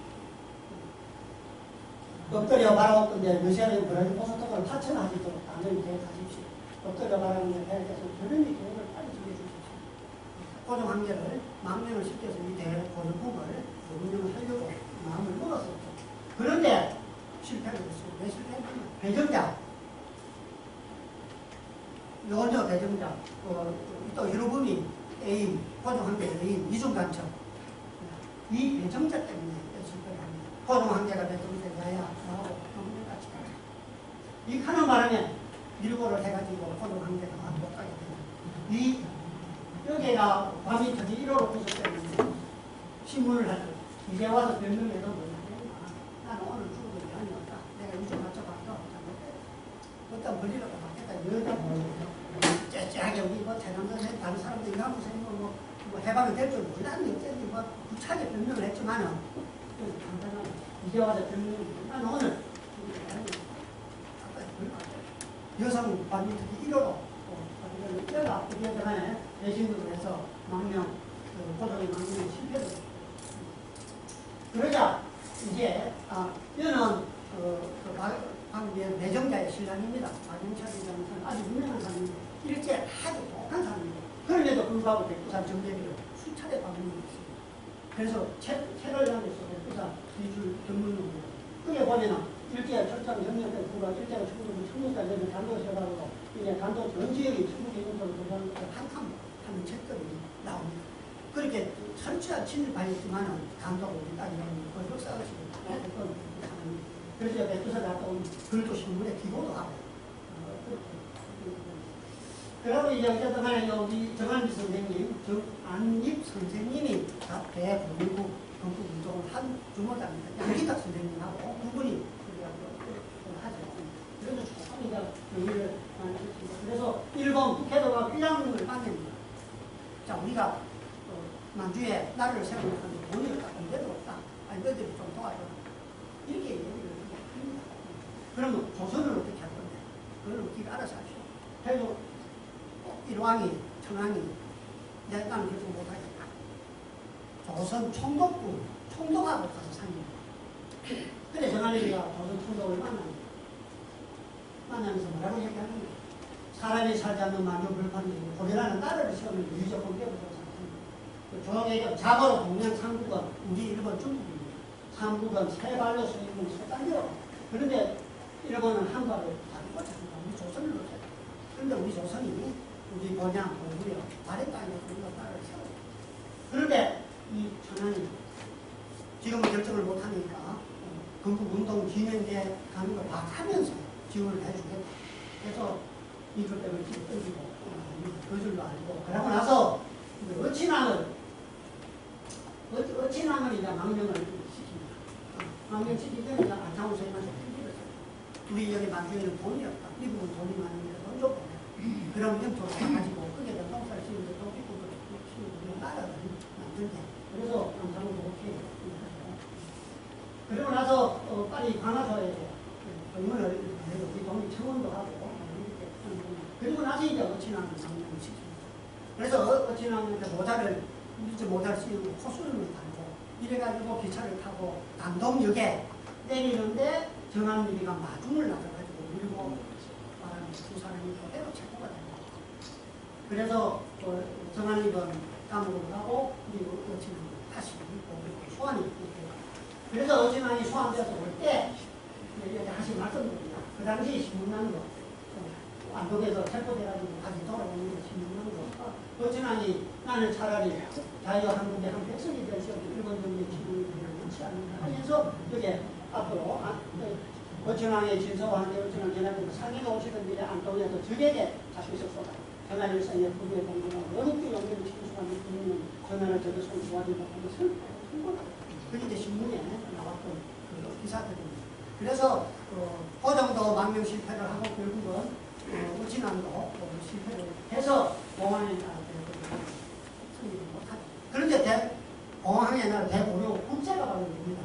엎드려 바라봤던데 러시아는 브라질 포스토를 파천하시도록 당연히 계획하십시오. 엎드려 바라는데 대학에서 그런 계획을 빨리 정해주십시오. 고등학교를 망명을 시켜서 이 대고르국을 운영을 하려고 마음을 먹었었죠. 그런데 실패를 했어요. 왜 실패했냐면 배정자 요저 배정자 또 여러분이 애인 고등학교 애인 이중간첩 이 배정자 때문에 실패를 합니다. 고등학교가 배정자야 나하고 같이 가자. 이 하는 바람에 밀고를 해가지고 고등학교가 못 가게 됩니다. 이 여기가 밤이 터지 1호로 부서 때문에 신문을 하죠. 이제 와서 변명해도 나는 오늘 죽어도 연이 없다. 내가 이제 맞춰봤어. 어떤 벌리라고 받겠다. 여자 째째하게 우리 태남 선생 다른 사람들 이하고 선생님 뭐 해방이 될 줄 몰랐는데 어쨌든 구차하게 변명을 했지만은 간단하게 이제 와서 변명을 나는 오늘 여성 반미 특히 1호로 뼈가 이게 전에 대신으로 해서 망명 고등의 망명에 실패를 그러자 이제 이거는 방금 내정자의 신랑입니다. 박영철이라는 사람 아주 유명한 사람인데 일제 아주 독한 사람입니다. 그럼에도 불구하고 백두산 정대비를 수차례 방문했습니다. 그래서 책을 남겼어. 백두산 미술 전문으로. 그게 보면은 일제 철장 협력 때 불과 일제가 청국까지 되면 단독 세워가지고 이제 단독 전 지역이 청국의 용도로 들어가는 한칸 하는 책들이 나옵니다. 그렇게 철저한 친일파였지만은 단독으로 따지면 그 역사가 지금 그래서 백두산 갔다 온 글도 신문에 기고도 하고 그리고 이제 어쨌든 간에 여기 정한미 선생님, 정안립 선생님이 대본국 건국운동을 한 주모자입니다. 양기탁 선생님하고 두 분이 하죠. 그래서 조금 이제 여기를 그래서 일본 북해도가 휴양을 받습니다. 자 우리가 만주에 나라를 세우는데 돈이 없다, 공대도 없다. 아니 너희들이 좀 도와줘. 이렇게 얘기를 합니다. 그러면 조선을 어떻게 할 건데? 그걸 우리가 알아서 하시오. 그래도 일왕이, 청왕이 나는 결정 못하겠다. 조선 총독부, 총독하고 가서 상의합니다. 그래 정한이가 조선 총독을 만납니다. 만나면서 뭐라고 얘기하는가? 사람이 살지 않는 만주 불판이고 고려라는 나라를 세우는 유적 공개부터 조항의 자고로 동양 삼국은 우리 일본 중국입니다. 삼국은 세 발로 서 있는 소단이요. 그런데 일본은 한 발을 다리고 잡니다. 우리 조선을 놓쳤다. 그런데 우리 조선이 우리 본향, 우리요. 아래 땅에 우리가 나라를 세워. 그런데 이 천안이 지금은 결정을 못하니까 건국운동 진행돼 가는 걸 봐하면서 지원을 해주겠다. 그래서 이것 때문에 지금 던지고 그 줄도 알고 그러고 나서 어친왕을 이제 망명을 시킵니다. 망명시키면 이제 안타운 소리만 좀 힘들었어요. 우리 여기 만주에는 돈이 없다. 미국은 돈이 많으니까 돈 좀 보내. 그럼 영토를 가지고 거기에다 농사를 지는데 또 미국을 지는 나라를 만들게. 그래서 안타운 그렇게 하죠. 그리고 나서 빨리 강화도에 병원을 해서 우리 동리 청원도 하고 이렇게 하는 거예요. 그리고 나서 이제 어친왕을 망명을 시킵니다. 그래서 어친왕한테 모자를 이제 모자를 씌우고 호수를 달고 이래가지고 기차를 타고 강동역에 내리는데 정한미가 마중을 나가가지고 밀고 말하는 두 사람이 그대로 체포가 됩니다. 그래서 정한미는 감옥으로 가고 그리고 어친왕이 다시 소환이 됐고 그래서 어친왕이 소환돼서 올 때 다시 말씀드립니다. 그 당시 신문난 거 안동에서 체포돼가지고 다시 돌아오는 게 신문난 거 어친왕이 나는 차라리 자유한국의 한 백성이 될 수 없는 일본 정부의 지분이 되는 원치 않는다 하면서 이게 앞으로 어친왕의 진서와 함께 어친왕 전하고 상해가 오시던 길에 안동에서 적에게 잡히셨소다. 전하를 사이에 부부의 공부가 어렵게 연결을 치수하는 분은 전하를 저도 손 도와준다고 하면서 통보다. 그게 이제 신문에 나왔던 그 기사들입니다. 그래서 고정도 망명 실패를 하고 결국은 어친왕도 실패를 해서 공안에 승리를 못하죠. 그런데 공항에 나라 대고려 국제가 바로 됩니다.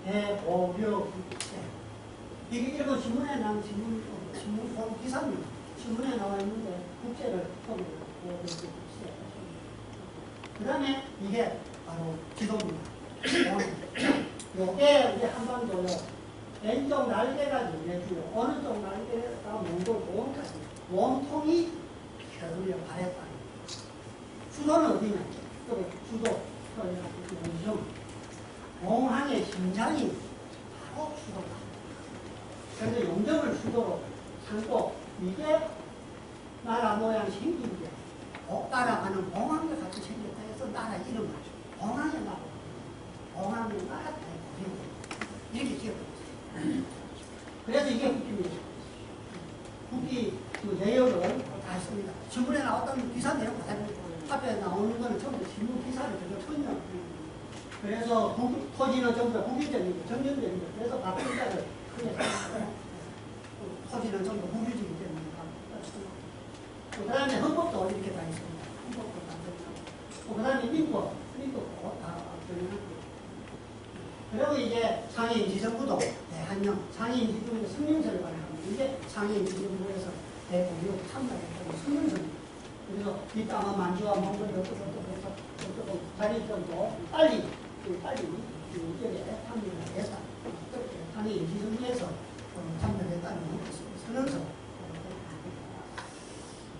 대고려 국제. 이게 일본 신문에 나온 신문 기사입니다. 신문에 나와 있는데 국제를 고려 국제. 그 다음에 이게 바로 지도입니다. 요게 우리 한반도요. 왼쪽 날개가 내주요. 어느 쪽 날개가 몽골 보험까지. 원통이 겨울에 발했다. 수도는 어디냐? 수도, 용성. 공항의 심장이 바로 수도다. 그래서 용정을 수도로 삼고 이게 나라 모양 생긴 게 따라가는 공항과 같이 생겼다 해서 나라 이름을 공항에 나라. 공항의 나라 대고리고 이렇게 지어버렸어요. 그래서 이게 국기입니다. 국기 그 내용을 다 했습니다. 신문에 나왔던 기사 내용 다 했습니다. 앞에 나오는 거는 전부 신문 기사를 전혀 전혀. 그래서 토지는 전부 다 국유적이고 정전적이고 그래서 바꿀자를 크게 썼어요. 토지는 전부 국유지기 때문에 그 다음에 헌법도 이렇게 다 있습니다. 헌법도 만들고 그 다음에 민법도 다 정해놨고 그리고 이제 상해인지정부도 대한령 상해인지정부에서 성명서를 발행합니다. 이게 상해인지정부에서 대공유 참가했다고 성명서입니다. 그래서 이 땅은 만주와 몽골이 어떻고 자리점도 빨리 이쪽에 참여를 했다. 상해인지정부에서 참여했다는 선언서.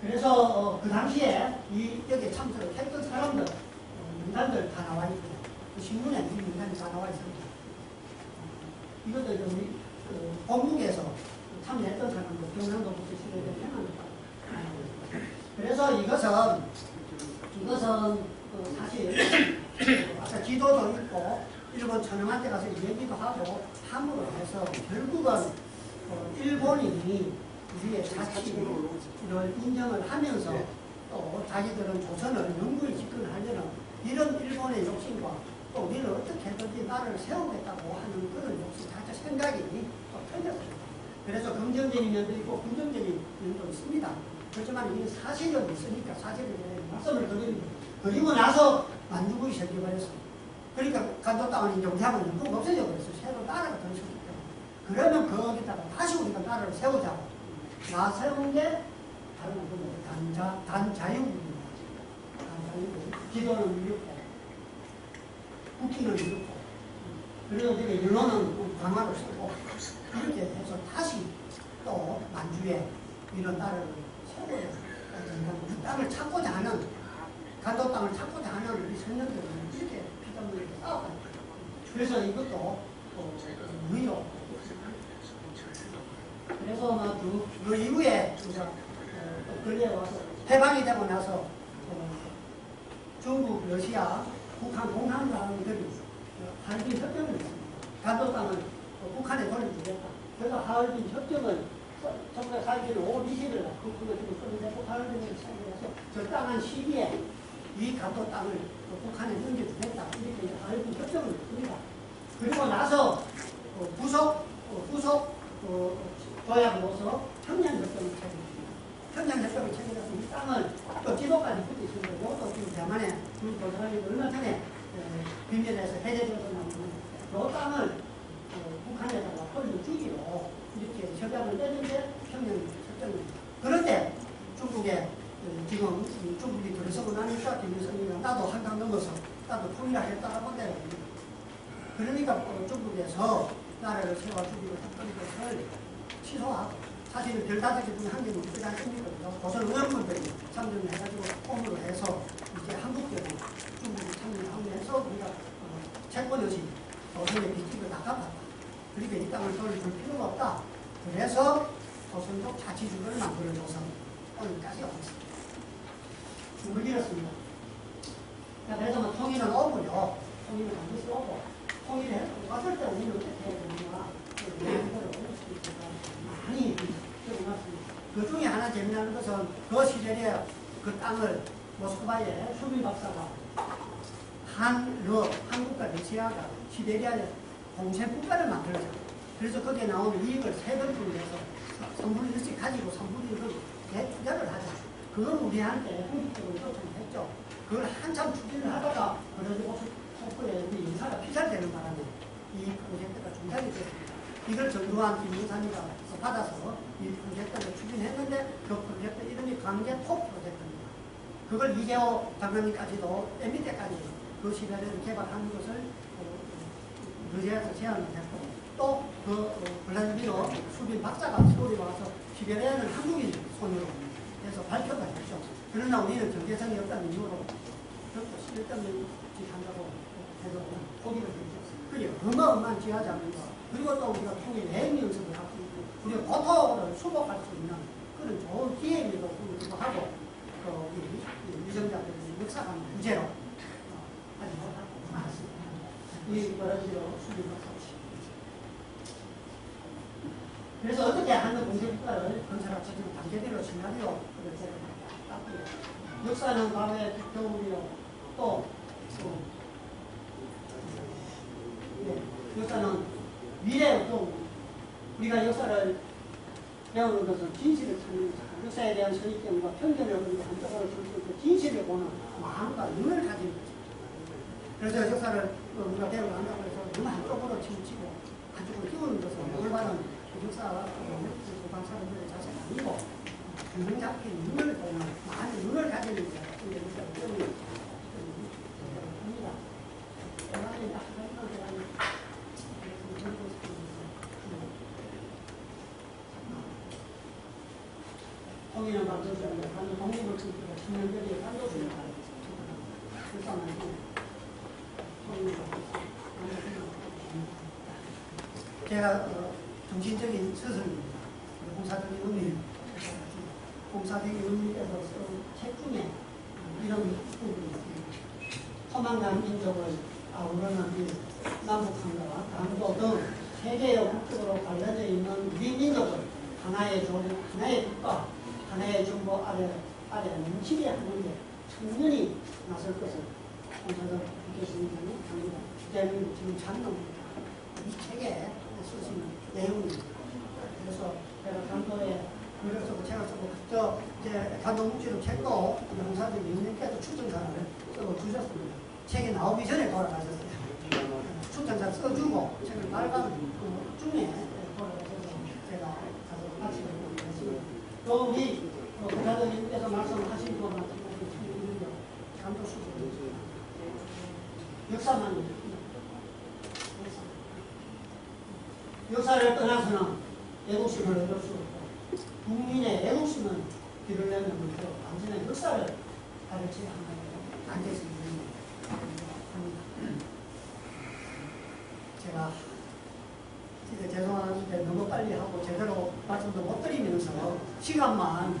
그래서 그 당시에 여기에 참석을 했던 사람들, 민간들 다 나와 있고요. 그 신문에 이 민간이 다 나와 있습니다. 이것도 우리 공국에서 참여했던 사람들, 경상도부터 시대를 해놨다. 그래서 이것은 사실 아까 지도도 있고 일본 천황한테 가서 얘기도 하고 함으로 해서 결국은 일본이 우리의 자치를 인정을 하면서 또 자기들은 조선을 영구히 집권하려는 이런 일본의 욕심과 또 우리를 어떻게든지 나라를 세우겠다고 하는 그런 욕심, 자체 생각이 또 틀렸습니다. 그래서 긍정적인 면도 있고 긍정적인 면도 있습니다. 그렇지만 이게 사실은 있으니까 사실에 대해 말씀을 드립니다. 그리고 나서 만주국이 생겨버렸습니다. 그러니까 간도 땅은 이제 우리 하고 영국 없어져 버렸어요. 새로 나라가 더 있었기 때문에. 그러면 거기다가 다시 우리가 나라를 세우자고 나세운 게 다른 건 단자유국입니다. 단자유국. 기도는 유력고 국기는 유력고 그리고 이제 언론은 강화를 쓰고 이렇게 해서 다시 또 만주에 이런 나라를 세워야 그 땅을 찾고자 하는 간도 땅을 찾고자 하는 우리 청년들은 이렇게 피땀을 이렇게 싸워가요. 그래서 이것도 의욕. 그래서 그 이후에 근래에 와서 해방이 되고 나서 중국, 러시아, 북한 공산당들이 하얼빈 협정을 했습니다. 간도 땅을 북한에 돌려주겠다. 그래서 하얼빈 협정을 1947년 5월 20일 날 그거 지금 서울대포 하얼빈을 체결해서 적당한 시기에 이 간도 땅을 북한에 넘겨주겠다. 이렇게 하얼빈 협정을 했습니다. 그리고 나서 부속 조약으로서 평양협정을 체결했습니다. 평양협정을 체결해서 이 땅을 또 지도까지 붙여 있습니다. 이것도 지금 대만에 도서관이 얼마 전에 비밀에서 해제되어서 나오는 이 땅을 북한에다가 돌려주기로 이렇게 협약을 맺는데 평양협정을. 그런데 중국에 지금 중국이 들어서고 나니까 김일성이가 나도 한강 넘어서 나도 통일하겠다고 본다. 그러니까 중국에서 나라를 세워주기로 했던 것을 취소하고 사실은 별 5개 중에 한 개는 그지 않습니까? 조선 의원분들이 참전을 해가지고 홈으로 해서 이제 한국적으로 중국이 참여해서 우리가 채권의식 조선의 빚집을 다 갚았다. 그러니까 이 땅을 돌려줄 필요가 없다. 그래서 조선족 자치주를 만들어줘서 오늘까지 왔습니다. 뭐 이렇습니다. 그래서 뭐 통일은 오고요. 통일은 반드시 오고 통일해 왔을 때 우리는 어떻게 해야 되느냐 많이 적어놨습니다. 그 중에 하나 재미나는 것은 그 시절에 그 땅을 모스크바에 수빈 박사가 한국과 러시아가 시베리아에 공생국가를 만들었어요. 그래서 거기에 나오는 이익을 3번 분해서 3분의 1씩 가지고 3분의 1을 대투자를 하자. 그걸 우리한테 공식적으로 요청했죠. 그걸 한참 추진을 하다가 그래가지고 속보에 우리 인사가 피살되는 바람에 이 프로젝트가 중단이 됐습니다. 이걸 전두환 김영삼이가 받아서 이 프로젝트를 추진했는데 그 프로젝트 이름이 강제톱 프로젝트입니다. 그걸 이재호 장관님까지도 MB 때까지 그 시대를 개발하는 것을 러시아에서 제안을 했고 또 그 블라디미르 수빈 박사가 서울에 와서 시베리아는 한국인 손으로 해서 발표가 됐죠. 그러나 우리는 정체성이 없다는 이유로 11.1씩 한다고 해서 포기를 했죠. 그게 어마어마한 지하자면서 그리고 또 우리가 통일 여행 연습을 하고 있고 우리가 고토를 수복할 수 있는 그런 좋은 기회임에도 불구하고 유정자들이 역사관 부재로 하지 못하고 말았습니다. 이 브라질어 수빈 박사. 그래서 어떻게 하는 공개국가를 건설할 수 있는 단계별로 시나리오를 제가 땄고요. 역사는 과거의 겨울이요. 또 역사는 미래의 또 우리가 역사를 배우는 것은 진실을 찾는 것, 역사에 대한 선입견과 편견을 우리가 한쪽으로 줄수 진실을 보는 마음과 눈을 가진 거죠. 그래서 역사를 우리가 배우려 한다고 해서 너무 한쪽으로 치우치고 한쪽으로 띄우는 것은 올바른 역사 고방 사람들의 자세가 아니고 균형 잡힌 눈을 보는 많은 눈을 가지는 게 역사를 배우는 합니다. 통일은 반도주의입니다. 독립을 지키고 10년 전에 반도주의를 제가 정신적인 스승입니다. 공사적인 의미, 공사적인 의미에서 쓴 책 중에 이런 부분이 있습니다. 소망간 민족을 아우르는 이 남북한과 강도 등 세계의 국적으로 갈라져 있는 우리 민족을 하나의 조직, 하나의 국가, 하나의 정부 아래 뭉치게 하는 게 청년이 나설 것을 공사적 교수님이 합니다. 주제는 지금 참놈입니다. 이 책에 쓰신 내용입니다. 그래서 제가 강도에 글을 쓰고 책을 쓰고 이제 강도묵지로 책도 영사들 영님께서 추천사를 쓰고 주셨습니다. 책이 나오기 전에 돌아가셨어요. 추천사 써주고 책을 발간 중에 돌아가셔서 제가 가서 같이 했습니다. 또 우리 부사장님께서 말씀하신 것만 참고드리면 감독 수습입니다. 역사만 역사를 떠나서는 애국심을 얻을 수 없고 국민의 애국심을 기르려면 먼저 완전한 역사를 가르쳐야 한다고 반드시 합니다. 제가 진짜 죄송한데 너무 빨리 하고 제대로 말씀도 못 드리면서 시간만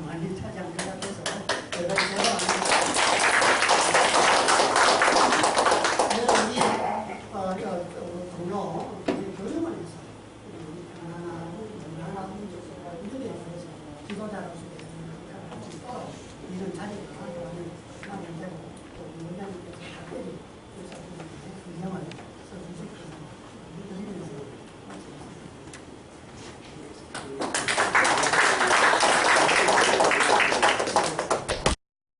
많이 차지한 것 같아서 대단히 고생합니다. 동료 교육원에서 하나 지도자로서 이런 자리가